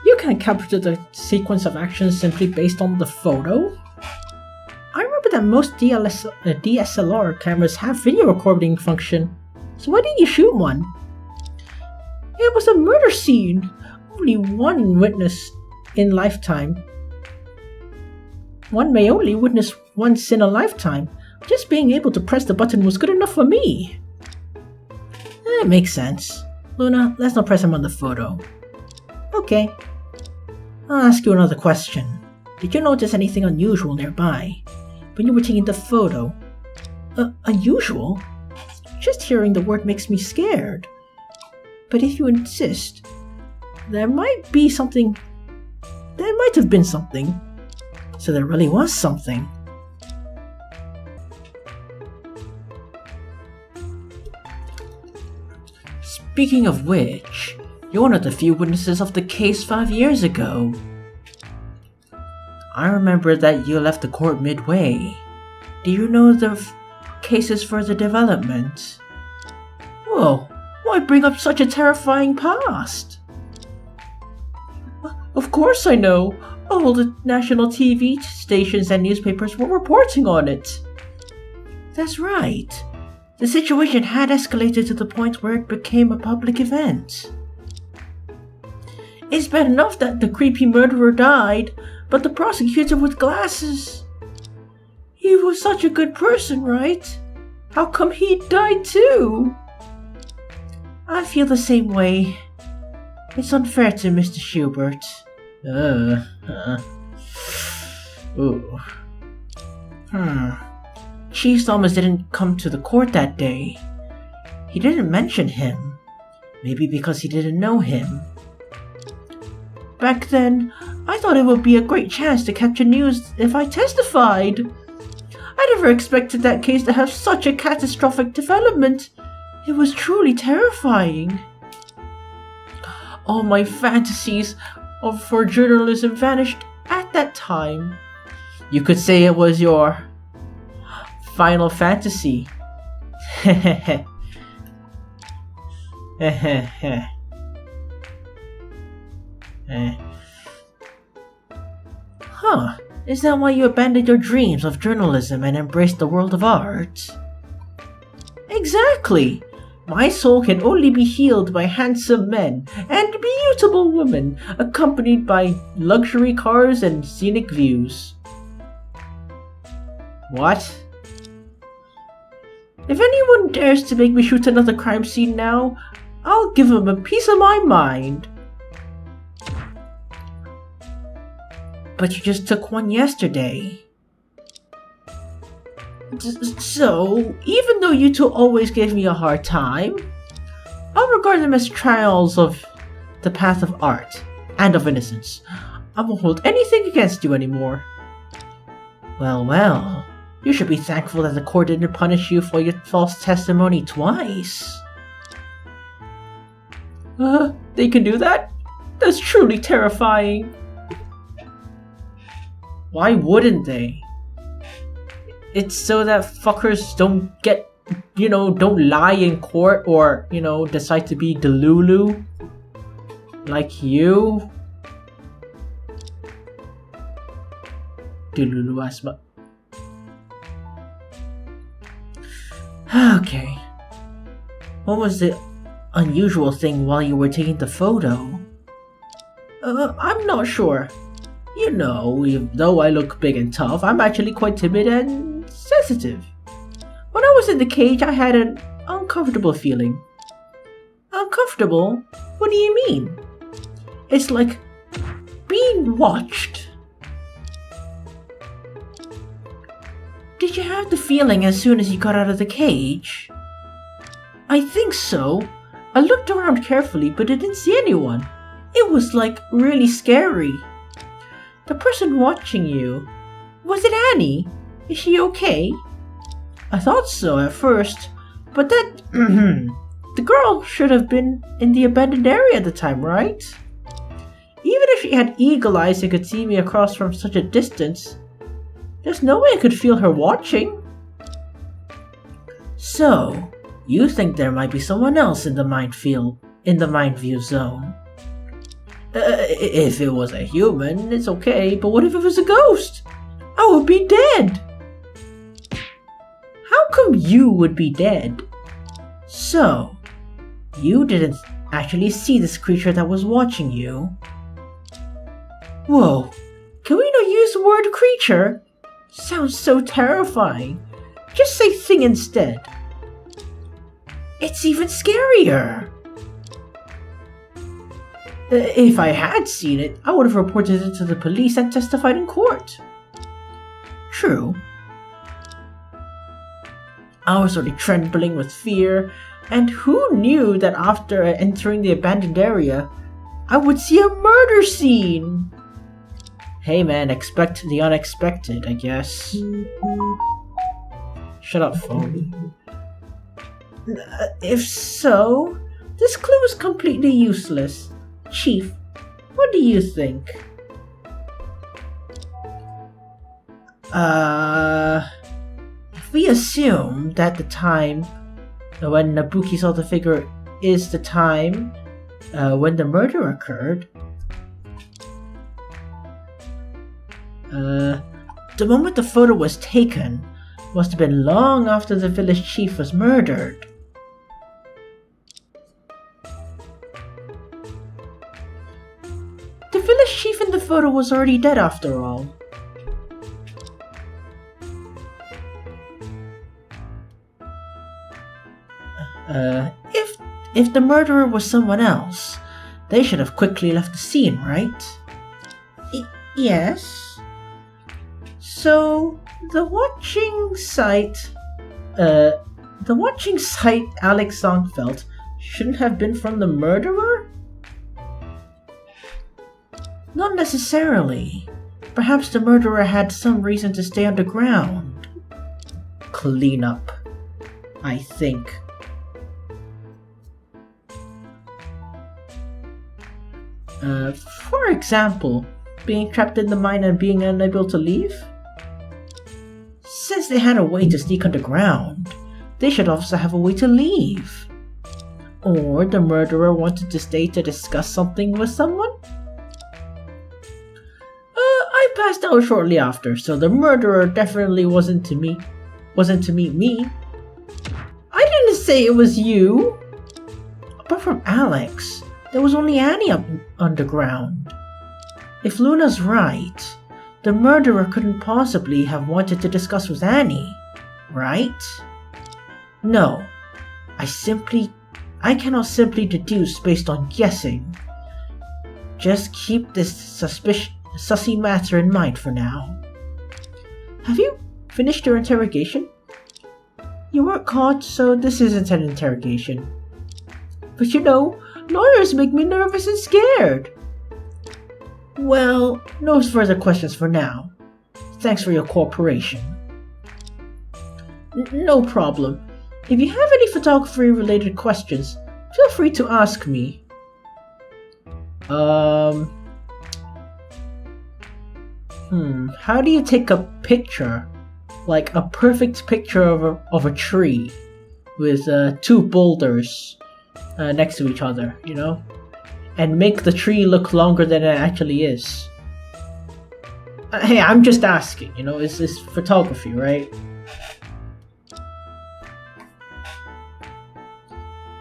You can't capture the sequence of actions simply based on the photo? I remember that most DSLR cameras have video recording function, so why didn't you shoot one? It was a murder scene. Only one witness in lifetime. One may only witness once in a lifetime. Just being able to press the button was good enough for me. It makes sense. Luna, let's not press him on the photo. Okay. I'll ask you another question. Did you notice anything unusual nearby when you were taking the photo? Unusual? Just hearing the word makes me scared. But if you insist, there might be something. There might have been something. So there really was something. Speaking of which, you're one of the few witnesses of the case 5 years ago. I remember that you left the court midway. Do you know the case's further development? Whoa, why bring up such a terrifying past? Of course I know. All the national TV stations and newspapers were reporting on it. That's right. The situation had escalated to the point where it became a public event. It's bad enough that the creepy murderer died, but the prosecutor with glasses. He was such a good person, right? How come he died too? I feel the same way. It's unfair to Mr. Schubert. Ooh. Chief Thomas didn't come to the court that day. He didn't mention him. Maybe because he didn't know him. Back then, I thought it would be a great chance to capture news if I testified. I never expected that case to have such a catastrophic development. It was truly terrifying. All my fantasies for journalism vanished at that time. You could say it was your final fantasy. Huh, is that why you abandoned your dreams of journalism and embraced the world of art? Exactly! My soul can only be healed by handsome men and beautiful women, accompanied by luxury cars and scenic views. What? If anyone dares to make me shoot another crime scene now, I'll give him a piece of my mind. But you just took one yesterday. So, even though you two always gave me a hard time, I'll regard them as trials of the path of art and of innocence. I won't hold anything against you anymore. Well, you should be thankful that the court didn't punish you for your false testimony twice. They can do that? That's truly terrifying. Why wouldn't they? It's so that fuckers don't don't lie in court or, decide to be delulu. Like you. Delulu asma. Okay. What was the unusual thing while you were taking the photo? I'm not sure. You know, even though I look big and tough, I'm actually quite timid and sensitive. When I was in the cage, I had an uncomfortable feeling. Uncomfortable? What do you mean? It's like being watched. Did you have the feeling as soon as you got out of the cage? I think so. I looked around carefully, but I didn't see anyone. It was like really scary. The person watching you, was it Annie? Is she okay? I thought so at first, but that the girl should have been in the abandoned area at the time, right? Even if she had eagle eyes and could see me across from such a distance, there's no way I could feel her watching. So, you think there might be someone else in the mind view zone? If it was a human, it's okay, but what if it was a ghost? I would be dead. How come you would be dead? So, you didn't actually see this creature that was watching you? Whoa, can we not use the word creature? Sounds so terrifying. Just say thing instead. It's even scarier. If I had seen it, I would have reported it to the police and testified in court. True. I was already trembling with fear, and who knew that after entering the abandoned area, I would see a murder scene? Hey man, expect the unexpected, I guess. Shut up, phone. If so, this clue is completely useless. Chief, what do you think? If we assume that the time when Nabuki saw the figure is the time when the murder occurred, the moment the photo was taken must have been long after the village chief was murdered. The village chief in the photo was already dead after all. If the murderer was someone else, they should have quickly left the scene, right? Yes. So the watching sight Alex Song felt shouldn't have been from the murderer? Not necessarily. Perhaps the murderer had some reason to stay underground. Clean up, I think. For example, being trapped in the mine and being unable to leave? Since they had a way to sneak underground, they should also have a way to leave. Or the murderer wanted to stay to discuss something with someone? I passed out shortly after, so the murderer definitely wasn't to meet me. I didn't say it was you. Apart from Alex, there was only Annie up underground. If Luna's right, the murderer couldn't possibly have wanted to discuss with Annie, right? No, I cannot simply deduce based on guessing. Just keep this sussy matter in mind for now. Have you finished your interrogation? You weren't caught, so this isn't an interrogation. But you know, lawyers make me nervous and scared. Well, no further questions for now. Thanks for your cooperation. No problem. If you have any photography-related questions, feel free to ask me. How do you take a picture? Like a perfect picture of a tree with two boulders next to each other, you know? And make the tree look longer than it actually is. Hey, I'm just asking, you know, it's this photography, right?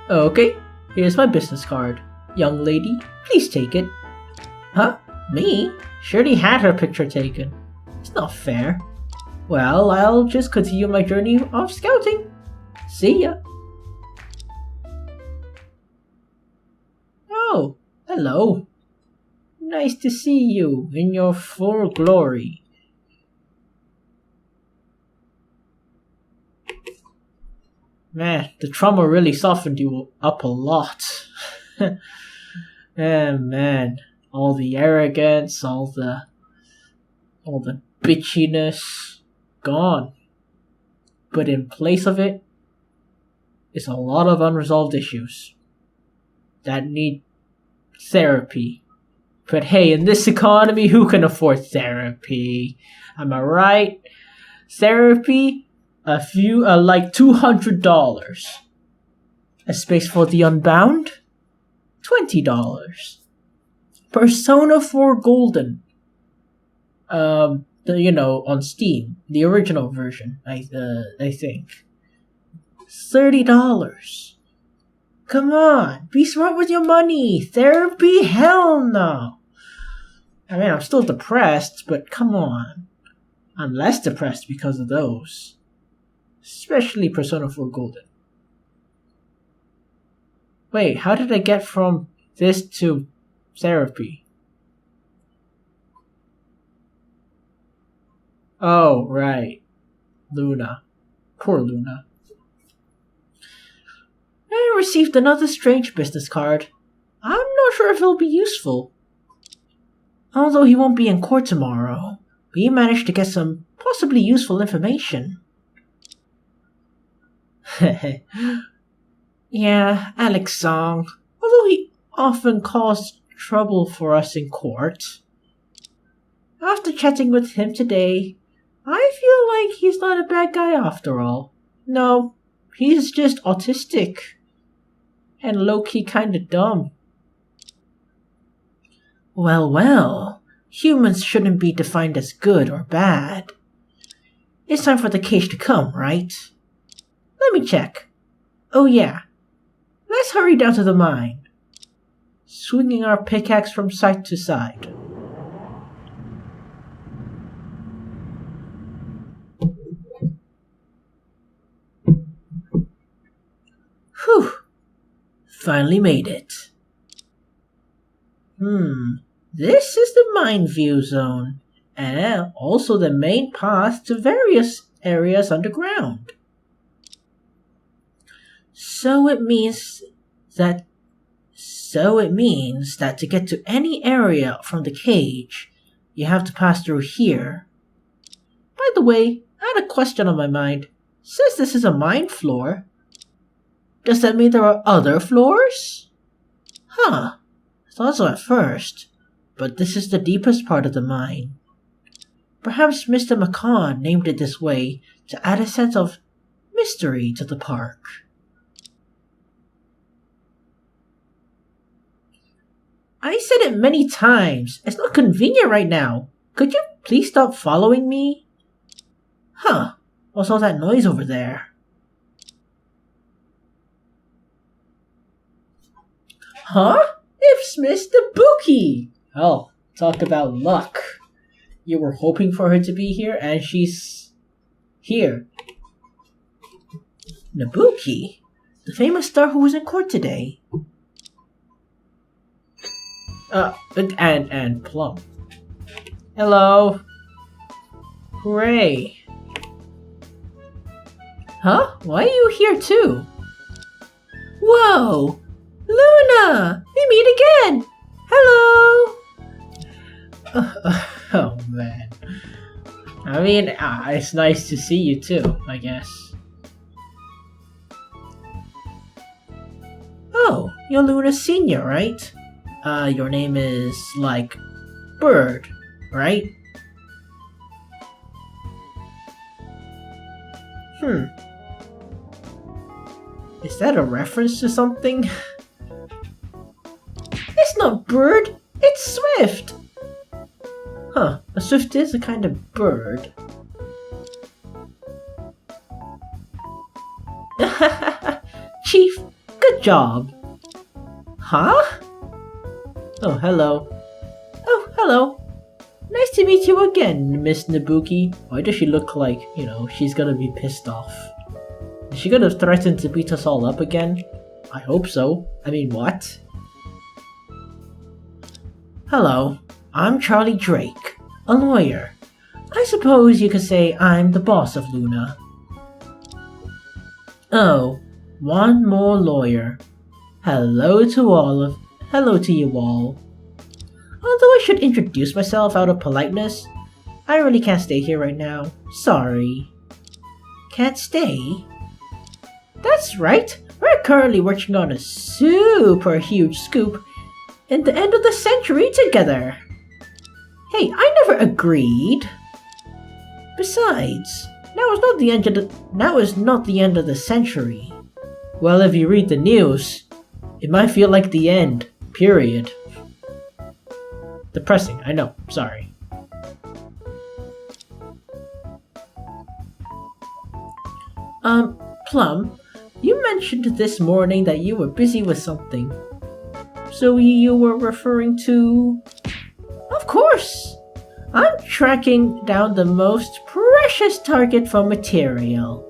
Okay, here's my business card. Young lady, please take it. Huh? Me? She already had her picture taken. It's not fair. Well, I'll just continue my journey of scouting. See ya. Oh, hello. Nice to see you in your full glory. Man, the trauma really softened you up a lot. And man, all the arrogance, all the bitchiness, gone. But in place of it is a lot of unresolved issues that need therapy. But hey, in this economy, who can afford therapy? Am I right? Therapy? Like $200. A space for the unbound? $20. Persona 4 Golden. On Steam, the original version, I think. $30. Come on, be smart with your money. Therapy? Hell no. I mean, I'm still depressed, but come on. I'm less depressed because of those. Especially Persona 4 Golden. Wait, how did I get from this to therapy? Oh, right. Luna. Poor Luna. I received another strange business card. I'm not sure if it'll be useful. Although he won't be in court tomorrow, we managed to get some possibly useful information. Yeah, Alex Song. Although he often caused trouble for us in court. After chatting with him today, I feel like he's not a bad guy after all. No, he's just autistic. And low-key kinda dumb. Well, humans shouldn't be defined as good or bad. It's time for the case to come, right? Let me check. Oh yeah, let's hurry down to the mine. Swinging our pickaxe from side to side. Whew. Finally made it. This is the mine view zone, and also the main path to various areas underground. So it means that to get to any area from the cage, you have to pass through here. By the way, I had a question on my mind. Since this is a mine floor, does that mean there are other floors? Huh. I thought so at first, but this is the deepest part of the mine. Perhaps Mr. McCon named it this way to add a sense of mystery to the park. I said it many times. It's not convenient right now. Could you please stop following me? Huh. What's all that noise over there? Huh? It's Mr. Bookie! Oh, talk about luck. You were hoping for her to be here, and she's here. Nabuki? The famous star who was in court today. And Plum. Hello. Hooray. Huh? Why are you here too? Whoa! Luna! We meet again! Hello! Oh man. I mean, it's nice to see you too, I guess. Oh, you're Luna Senior, right? Your name is, like, Bird, right? Is that a reference to something? It's not Bird, it's Swift! Huh, a swift is a kind of bird. Chief, good job. Huh? Oh, hello. Oh, hello. Nice to meet you again, Miss Nabuki. Why does she look like, she's gonna be pissed off? Is she gonna threaten to beat us all up again? I hope so. I mean, what? Hello, I'm Charlie Drake, a lawyer. I suppose you could say I'm the boss of Luna. Oh, one more lawyer. Hello to you all. Although I should introduce myself out of politeness, I really can't stay here right now. Sorry. Can't stay? That's right. We're currently working on a super huge scoop in the end of the century together. Hey, I never agreed. Besides, now is not the end of the century. Well, if you read the news, it might feel like the end. Period. Depressing, I know. Sorry. Plum, you mentioned this morning that you were busy with something. So you were referring to... Of course! I'm tracking down the most precious target for material.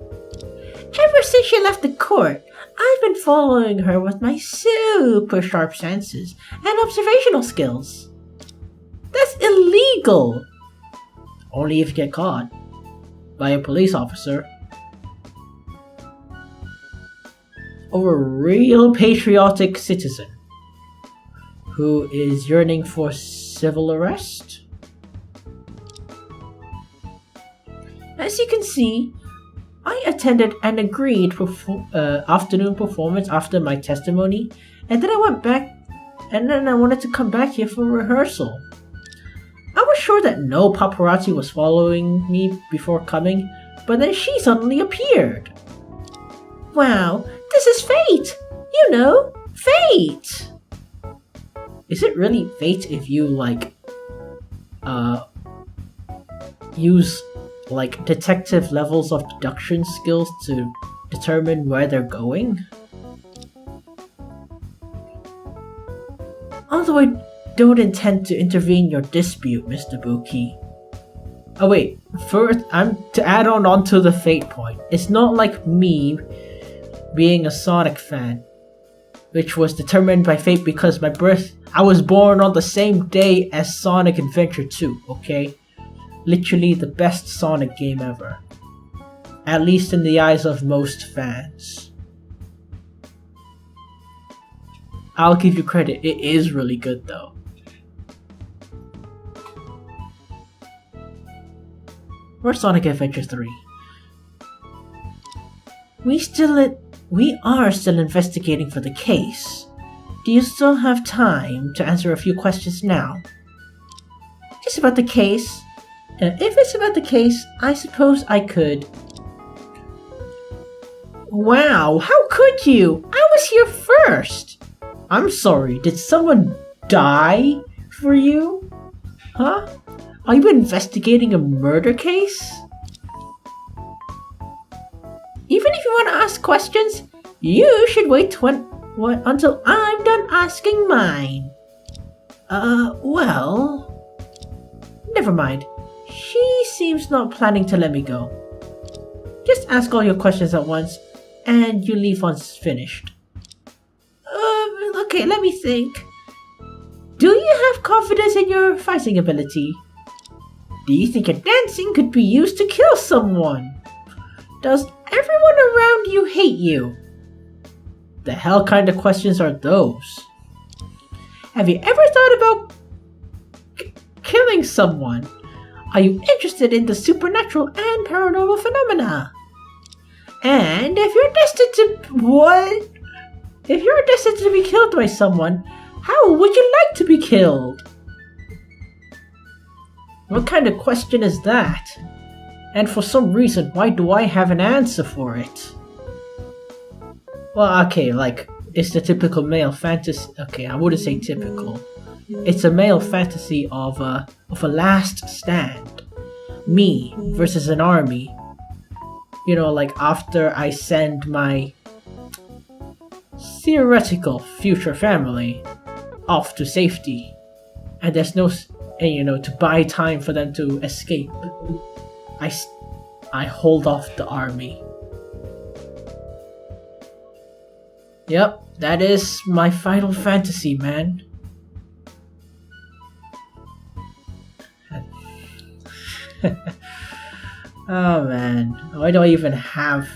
Ever since she left the court, I've been following her with my super sharp senses and observational skills. That's illegal! Only if you get caught by a police officer. Or a real patriotic citizen who is yearning for civil arrest. As you can see, I attended an agreed afternoon performance after my testimony, and then I went back, and then I wanted to come back here for rehearsal. I was sure that no paparazzi was following me before coming, but then she suddenly appeared. Wow, this is fate! You know, fate! Is it really fate if you, use, detective levels of deduction skills to determine where they're going? Although I don't intend to intervene in your dispute, Mr. Buki. Oh wait, first, to add on to the fate point, it's not like me being a Sonic fan, which was determined by fate because I was born on the same day as Sonic Adventure 2, okay? Literally the best Sonic game ever. At least in the eyes of most fans. I'll give you credit, it is really good though. Where's Sonic Adventure 3? We are still investigating for the case. Do you still have time to answer a few questions now? It's about the case. If it's about the case, I suppose I could. Wow, how could you? I was here first! I'm sorry, did someone die for you? Huh? Are you investigating a murder case? Even if you want to ask questions, you should wait until I'm done asking mine. Well... Never mind. She seems not planning to let me go. Just ask all your questions at once, and you leave once finished. Okay, let me think. Do you have confidence in your fighting ability? Do you think your dancing could be used to kill someone? Does everyone around you hate you? The hell kind of questions are those? Have you ever thought about killing someone? Are you interested in the supernatural and paranormal phenomena? And if you're destined to be killed by someone, how would you like to be killed? What kind of question is that? And for some reason, why do I have an answer for it? Well, okay, it's the typical male fantasy. Okay, I wouldn't say typical. It's a male fantasy of a last stand. Me versus an army. After I send my theoretical future family off to safety, and there's no, to buy time for them to escape. I hold off the army. Yep, that is my final fantasy, man. Oh man, why do I even have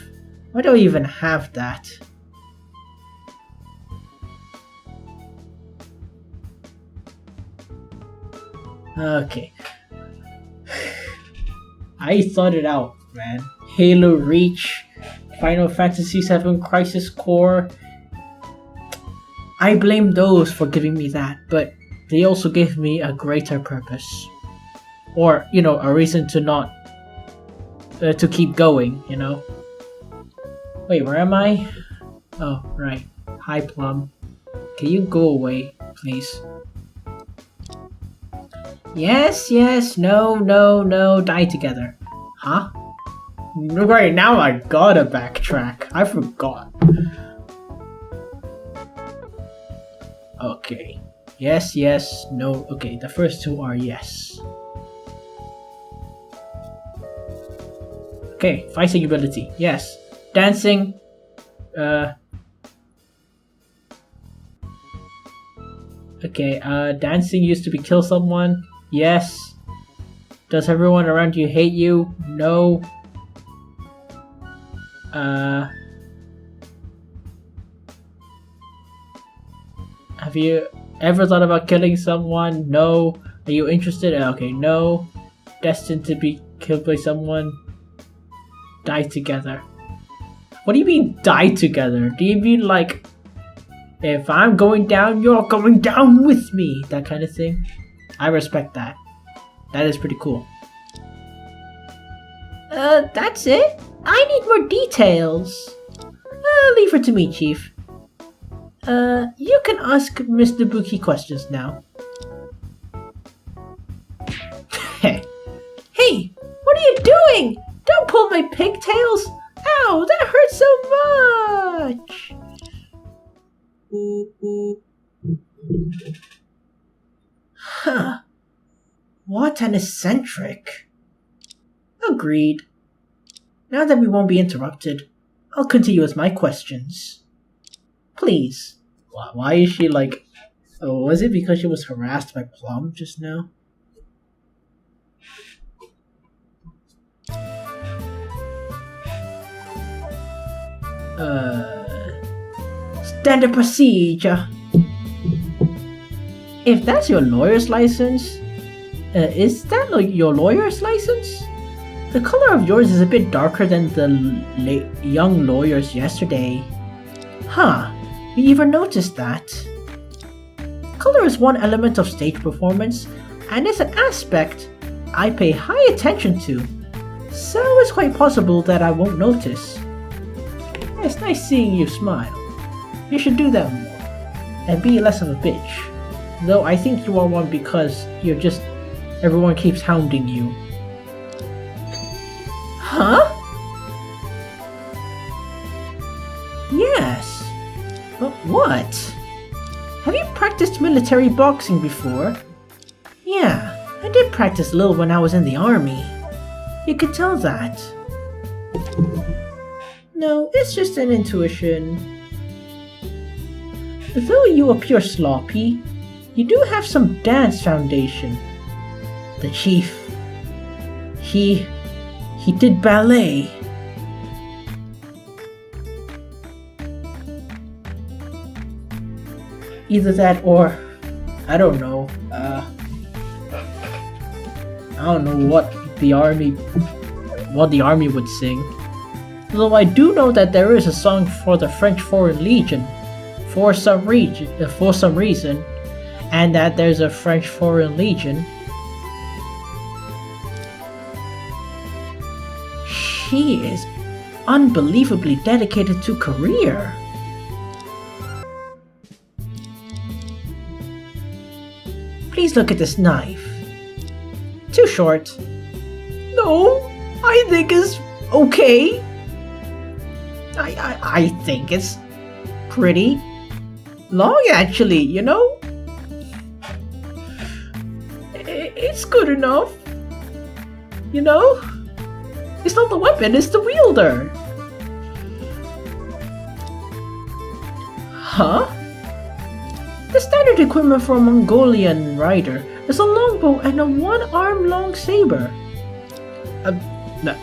that? Okay. I thought it out, man. Halo Reach, Final Fantasy VII Crisis Core. I blame those for giving me that, but they also gave me a greater purpose. Or, a reason to not... to keep going, Wait, where am I? Oh, right. Hi, Plum. Can you go away, please? Yes, no, die together. Huh? Right, now I gotta backtrack. I forgot. Okay. Yes, no. Okay, the first two are yes. Okay, fighting ability. Yes. Dancing. Okay, dancing used to be kill someone. Yes. Does everyone around you hate you? No. Have you ever thought about killing someone? No. Are you interested? Okay, no. Destined to be killed by someone? Die together. What do you mean die together? Do you mean like, if I'm going down, you're going down with me? That kind of thing? I respect that. That is pretty cool. That's it? I need more details. Leave it to me, Chief. You can ask Mr. Buki questions now. Hey, what are you doing? Don't pull my pigtails! Ow, that hurts so much! Huh. What an eccentric. Agreed. Now that we won't be interrupted, I'll continue with my questions. Please. Why is she like... Oh, was it because she was harassed by Plum just now? Standard procedure. If that's your lawyer's license, is that like your lawyer's license? The color of yours is a bit darker than the young lawyer's yesterday. Huh, you even noticed that? Color is one element of stage performance, and it's an aspect I pay high attention to, so it's quite possible that I won't notice. It's nice seeing you smile. You should do that more, and be less of a bitch. Though I think you are one because you're just... everyone keeps hounding you. Huh? Yes. But what? Have you practiced military boxing before? Yeah, I did practice a little when I was in the army. You could tell that. No, it's just an intuition. Though you appear sloppy, you do have some dance foundation. The chief, he did ballet. Either that or, I don't know, I don't know what the army would sing. Though I do know that there is a song for the French Foreign Legion, for some reason, and that there's a French Foreign Legion. She is unbelievably dedicated to career. Please look at this knife. Too short. No, I think it's okay. I think it's pretty. Long, actually, you know? It's good enough. You know? It's not the weapon, it's the wielder. Huh? The standard equipment for a Mongolian rider is a longbow and a one-arm long saber. No.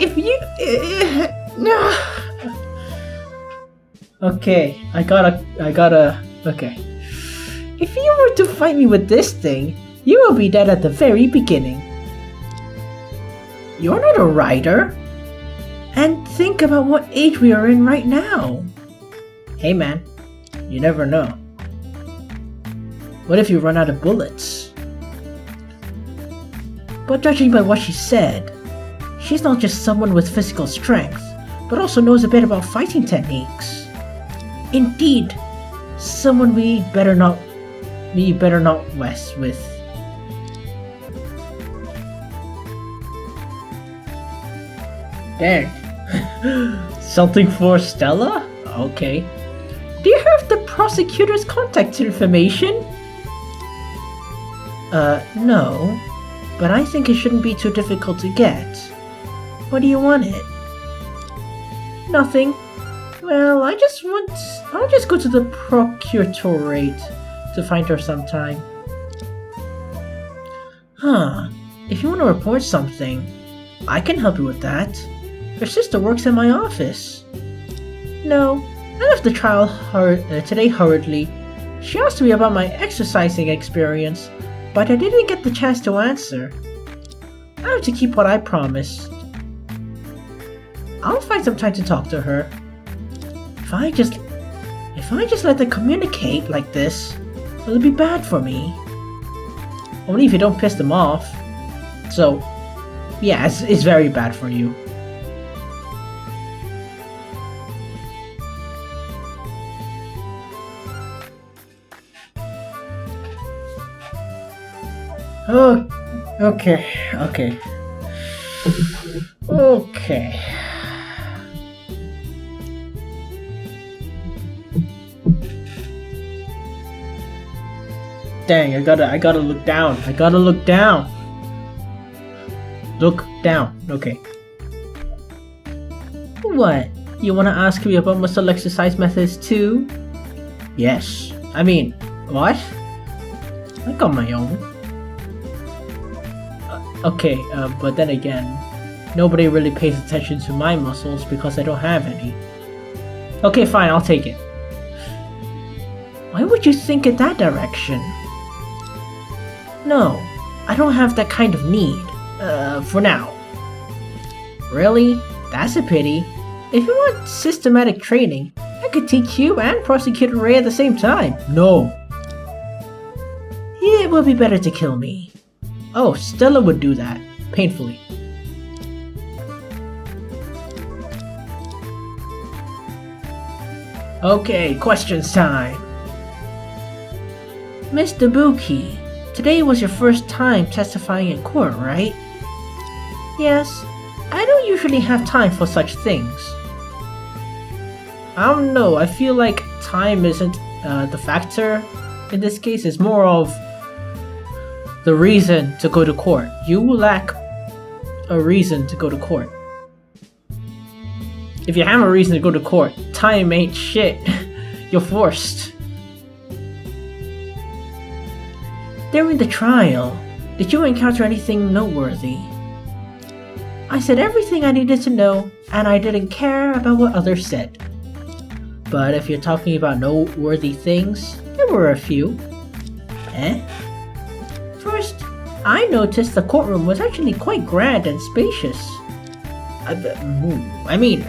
If you okay, I gotta okay. If you were to fight me with this thing, you will be dead at the very beginning. You're not a rider. And think about what age we are in right now. Hey man, you never know. What if you run out of bullets? But judging by what she said, she's not just someone with physical strength, but also knows a bit about fighting techniques. Indeed, someone we better not mess with. Dang. Something for Stella? Okay. Do you have the prosecutor's contact information? No. But I think it shouldn't be too difficult to get. What do you want it? Nothing. Well, I'll just go to the procuratorate to find her sometime. Huh. If you want to report something, I can help you with that. Her sister works in my office. No, I left the trial today hurriedly. She asked me about my exercising experience, but I didn't get the chance to answer. I have to keep what I promised. I'll find some time to talk to her. If I just let them communicate like this, it'll be bad for me. Only if you don't piss them off. So, yeah, it's very bad for you. Oh, okay. Dang, I gotta look down. Look down, okay. What? You wanna ask me about muscle exercise methods too? Yes. I mean, what? I got my own. Okay, but then again, nobody really pays attention to my muscles because I don't have any. Okay, fine, I'll take it. Why would you think in that direction? No, I don't have that kind of need, for now. Really? That's a pity. If you want systematic training, I could teach you and prosecute Ray at the same time. No. It would be better to kill me. Oh, Stella would do that, painfully. Okay, questions time. Mr. Buki, today was your first time testifying in court, right? Yes, I don't usually have time for such things. I don't know, I feel like time isn't the factor in this case. It's more of the reason to go to court. You lack a reason to go to court. If you have a reason to go to court, time ain't shit. You're forced. During the trial, did you encounter anything noteworthy? I said everything I needed to know, and I didn't care about what others said. But if you're talking about noteworthy things, there were a few. First, I noticed the courtroom was actually quite grand and spacious. I mean,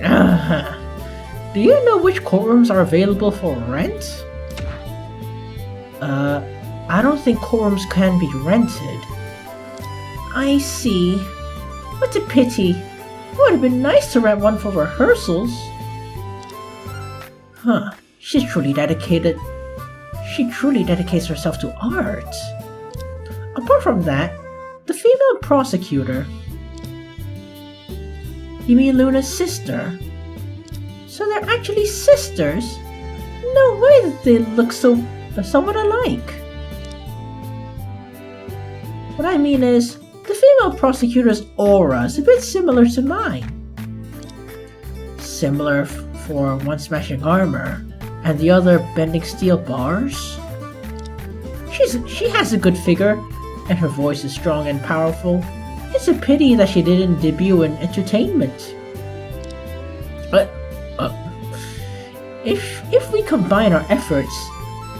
do you know which courtrooms are available for rent? I don't think courtrooms can be rented. I see. What a pity. It would have been nice to rent one for rehearsals. Huh, she's truly dedicated. She truly dedicates herself to art. Apart from that, the female prosecutor. You mean Luna's sister? So they're actually sisters? No way that they look somewhat alike. What I mean is, the female prosecutor's aura is a bit similar to mine. Similar for one smashing armor, and the other bending steel bars. She has a good figure, and her voice is strong and powerful. It's a pity that she didn't debut in entertainment. But if we combine our efforts,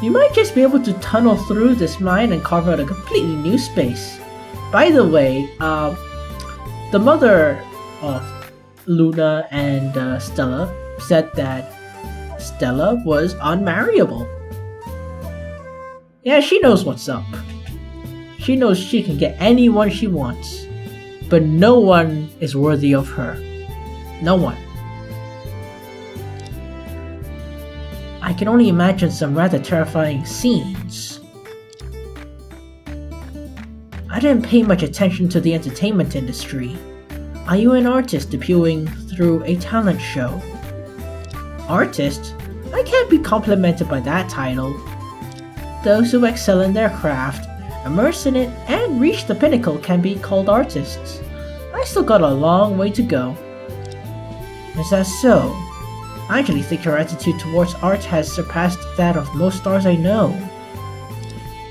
we might just be able to tunnel through this mine and carve out a completely new space. By the way, the mother of Luna and Stella said that Stella was unmarriable. Yeah, she knows what's up. She knows she can get anyone she wants, but no one is worthy of her. No one. I can only imagine some rather terrifying scenes. I didn't pay much attention to the entertainment industry. Are you an artist debuting through a talent show? Artist? I can't be complimented by that title. Those who excel in their craft, immerse in it, and reach the pinnacle can be called artists. I still got a long way to go. Is that so? I actually think your attitude towards art has surpassed that of most stars I know.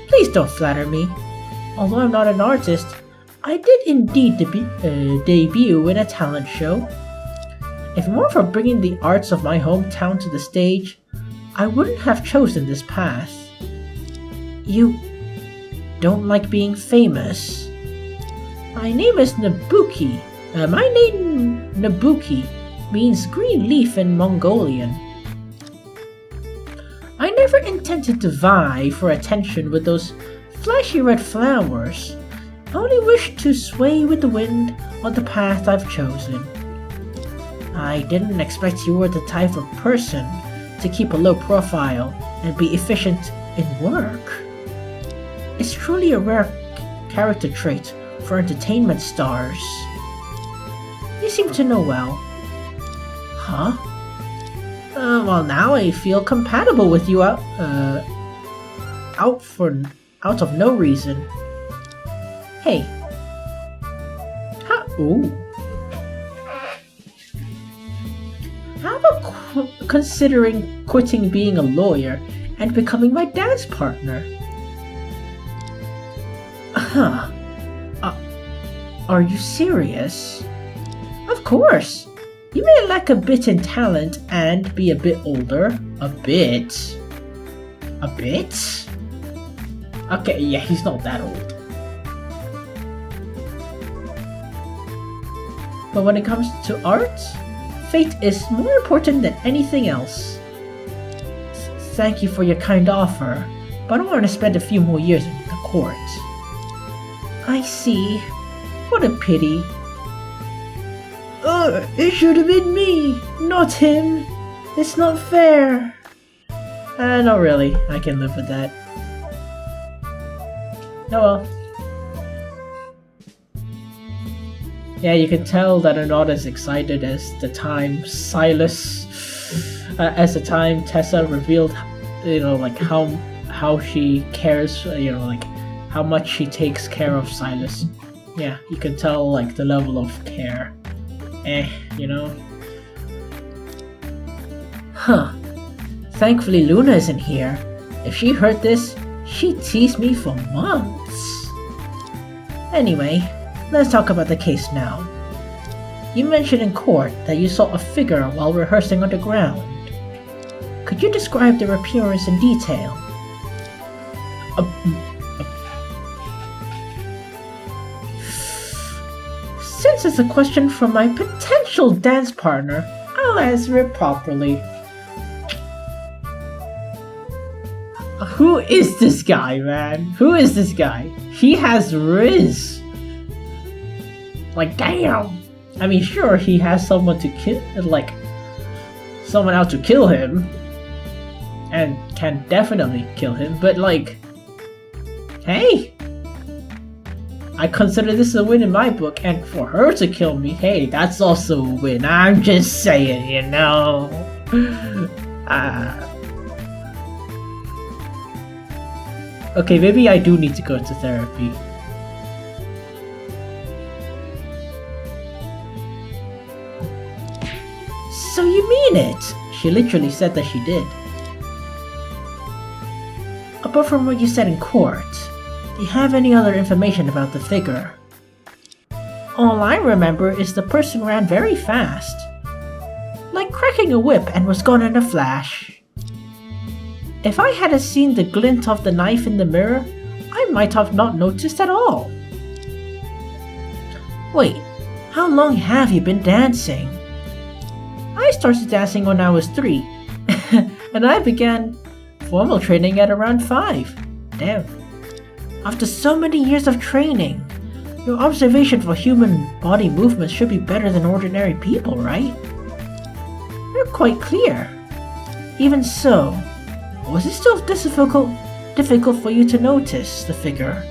Please don't flatter me. Although I'm not an artist, I did indeed debut in a talent show. If it weren't for bringing the arts of my hometown to the stage, I wouldn't have chosen this path. You don't like being famous? My name is Nabuki. My name, Nabuki, means green leaf in Mongolian. I never intended to vie for attention with those flashy red flowers. I only wish to sway with the wind on the path I've chosen. I didn't expect you were the type of person to keep a low profile and be efficient in work. It's truly a rare character trait for entertainment stars. You seem to know well. Huh? Well, now I feel compatible with you out of no reason. Hey. Ooh. How about considering quitting being a lawyer and becoming my dance partner? Huh. Are you serious? Of course. You may lack a bit in talent and be a bit older. A bit? A bit? Okay, yeah, he's not that old. But when it comes to art, fate is more important than anything else. Thank you for your kind offer, but I want to spend a few more years in the court. I see. What a pity. It should have been me, not him. It's not fair. Not really. I can live with that. Oh well. Yeah, you can tell that I'm not as excited as the time Tessa revealed, like how she cares, like how much she takes care of Silas. Yeah, you can tell like the level of care. Huh. Thankfully Luna isn't here. If she heard this, she'd tease me for months. Anyway, let's talk about the case now. You mentioned in court that you saw a figure while rehearsing underground. Could you describe their appearance in detail? Since it's a question from my potential dance partner, I'll answer it properly. Who is this guy, man? Who is this guy? He has rizz. Like, damn. I mean, sure, he has someone to kill, like, someone out to kill him, and can definitely kill him, but like, hey, I consider this a win in my book, and for her to kill me, hey, that's also a win. I'm just saying, you know. Okay, maybe I do need to go to therapy. So you mean it? She literally said that she did. Apart from what you said in court, do you have any other information about the figure? All I remember is the person ran very fast, like cracking a whip, and was gone in a flash. If I hadn't seen the glint of the knife in the mirror, I might have not noticed at all. Wait, how long have you been dancing? I started dancing when I was 3, and I began formal training at around 5. Damn. After so many years of training, your observation for human body movements should be better than ordinary people, right? You're quite clear. Even so, was it still difficult for you to notice the figure?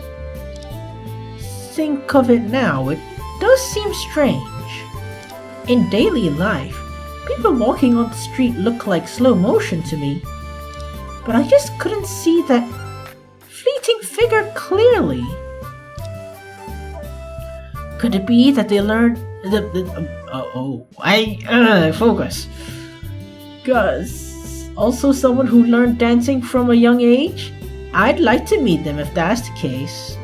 Think of it now, it does seem strange. In daily life, people walking on the street look like slow motion to me, but I just couldn't see that fleeting figure clearly. Could it be that they learned focus. Gus, also someone who learned dancing from a young age? I'd like to meet them if that's the case.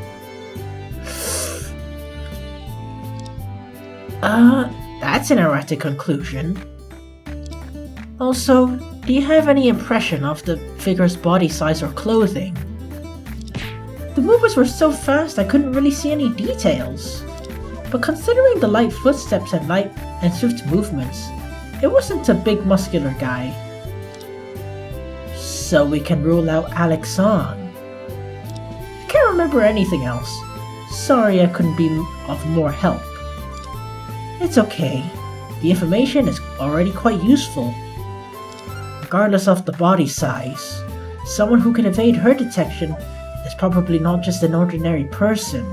That's an erratic conclusion. Also, do you have any impression of the figure's body size or clothing? The movements were so fast I couldn't really see any details. But considering the light footsteps and light and swift movements, it wasn't a big muscular guy. So we can rule out Alex on. I can't remember anything else. Sorry I couldn't be of more help. It's okay. The information is already quite useful. Regardless of the body size, someone who can evade her detection is probably not just an ordinary person.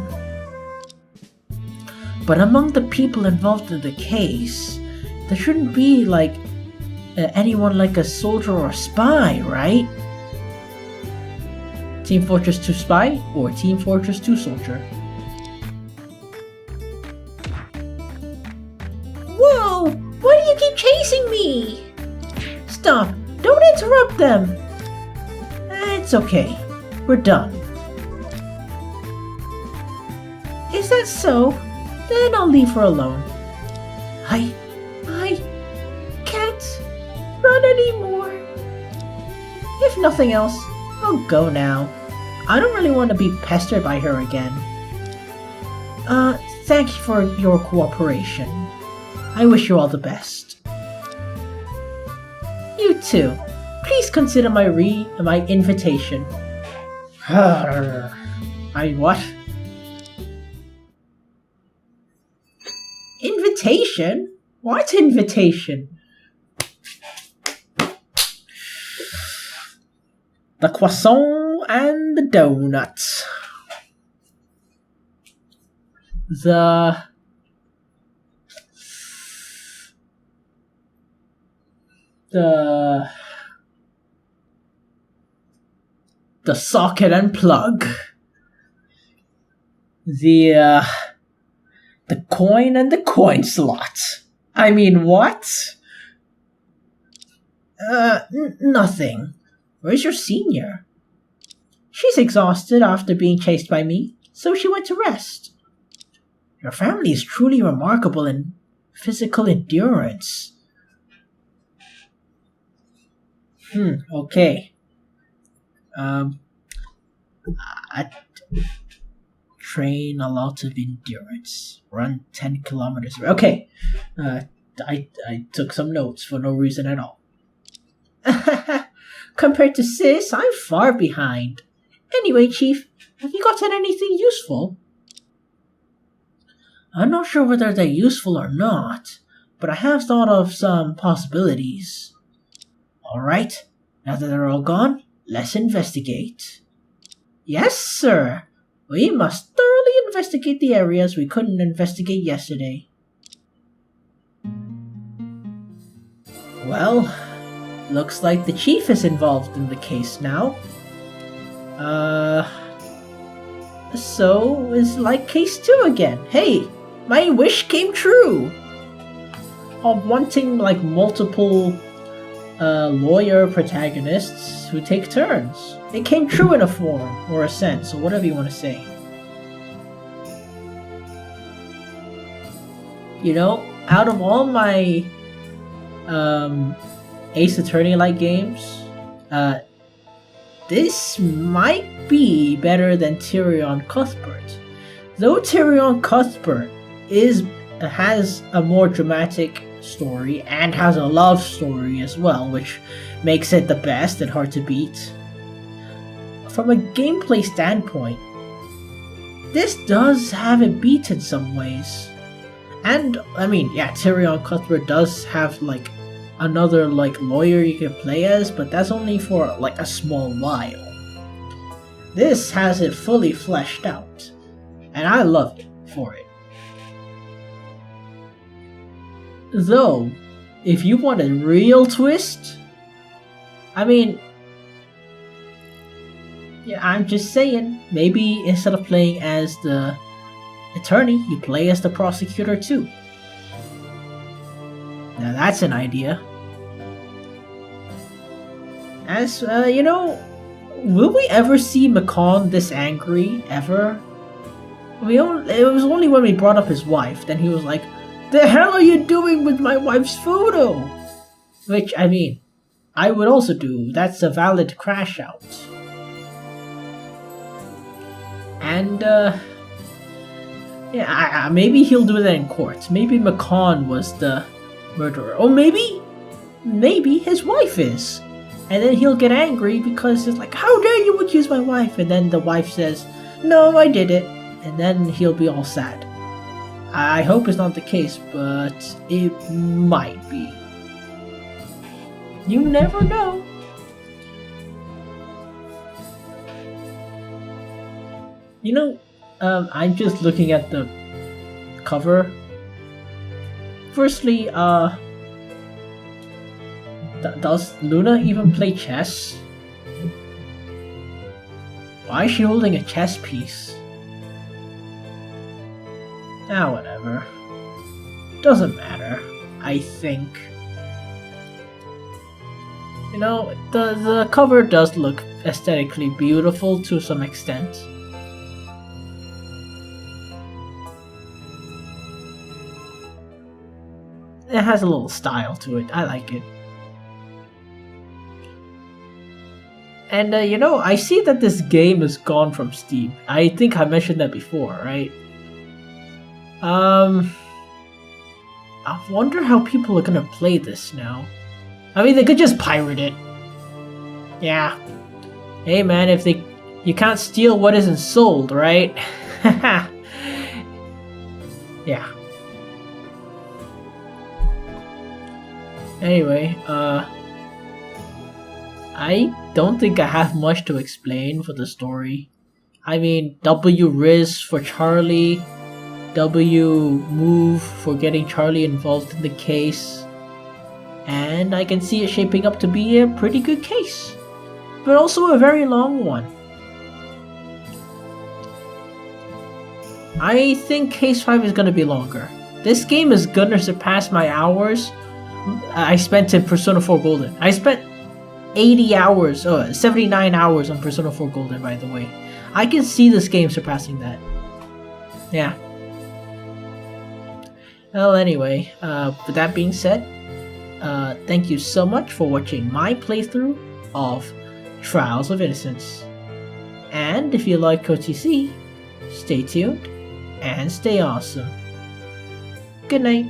But among the people involved in the case, there shouldn't be anyone like a soldier or a spy, right? Team Fortress 2 Spy or Team Fortress 2 Soldier? Whoa! Why do you keep chasing me? Stop! Don't interrupt them! It's okay. We're done. Is that so? Then I'll leave her alone. I can't run anymore. If nothing else, I'll go now. I don't really want to be pestered by her again. Thank you for your cooperation. I wish you all the best. You too. Please consider my invitation. I what? Invitation? What invitation? The croissant and the donuts. The socket and plug. The coin and the coin slot. I mean, what? Nothing. Where's your senior? She's exhausted after being chased by me, so she went to rest. Your family is truly remarkable in physical endurance. Okay. I train a lot of endurance. Run 10 kilometers. Okay. I took some notes for no reason at all. Compared to Sis, I'm far behind. Anyway, Chief, have you gotten anything useful? I'm not sure whether they're useful or not, but I have thought of some possibilities. Alright, now that they're all gone, let's investigate. Yes, sir. We must thoroughly investigate the areas we couldn't investigate yesterday. Well, looks like the chief is involved in the case now. So it's like case 2 again. Hey, my wish came true! Of wanting like multiple lawyer protagonists who take turns. It came true in a form, or a sense, or whatever you want to say. You know, out of all my Ace Attorney-like games, this might be better than Tyrion Cuthbert. Though Tyrion Cuthbert has a more dramatic story and has a love story as well, which makes it the best and hard to beat. From a gameplay standpoint, this does have it beat in some ways. And, I mean, yeah, Tyrion Cuthbert does have, like, another, like, lawyer you can play as, but that's only for, like, a small while. This has it fully fleshed out, and I love it for it. Though, if you want a real twist, I mean, yeah, I'm just saying, maybe instead of playing as the attorney, you play as the prosecutor too. Now that's an idea. As, you know, will we ever see McCon this angry, ever? It was only when we brought up his wife, then he was like, "The hell are you doing with my wife's photo?" Which, I mean, I would also do. That's a valid crash out. And, yeah, maybe he'll do that in court. Maybe McCon was the murderer. Or maybe his wife is. And then he'll get angry because it's like, "How dare you accuse my wife?" And then the wife says, "No, I did it." And then he'll be all sad. I hope it's not the case, but it might be. You never know. You know, I'm just looking at the cover. Firstly, does Luna even play chess? Why is she holding a chess piece? Ah, whatever. Doesn't matter, I think. You know, the cover does look aesthetically beautiful to some extent. It has a little style to it. I like it. And, you know, I see that this game is gone from Steam. I think I mentioned that before, right? I wonder how people are gonna play this now. I mean, they could just pirate it. Yeah. Hey, man, you can't steal what isn't sold, right? Yeah. Anyway, I don't think I have much to explain for the story. I mean, W rizz for Charlie, W move for getting Charlie involved in the case, and I can see it shaping up to be a pretty good case, but also a very long one. I think case 5 is gonna be longer. This game is gonna surpass my hours I spent in Persona 4 Golden. I spent 80 hours, 79 hours on Persona 4 Golden, by the way. I can see this game surpassing that. Yeah. Well, anyway, with that being said, thank you so much for watching my playthrough of Trials of Innocence. And if you like OTC, stay tuned and stay awesome. Good night.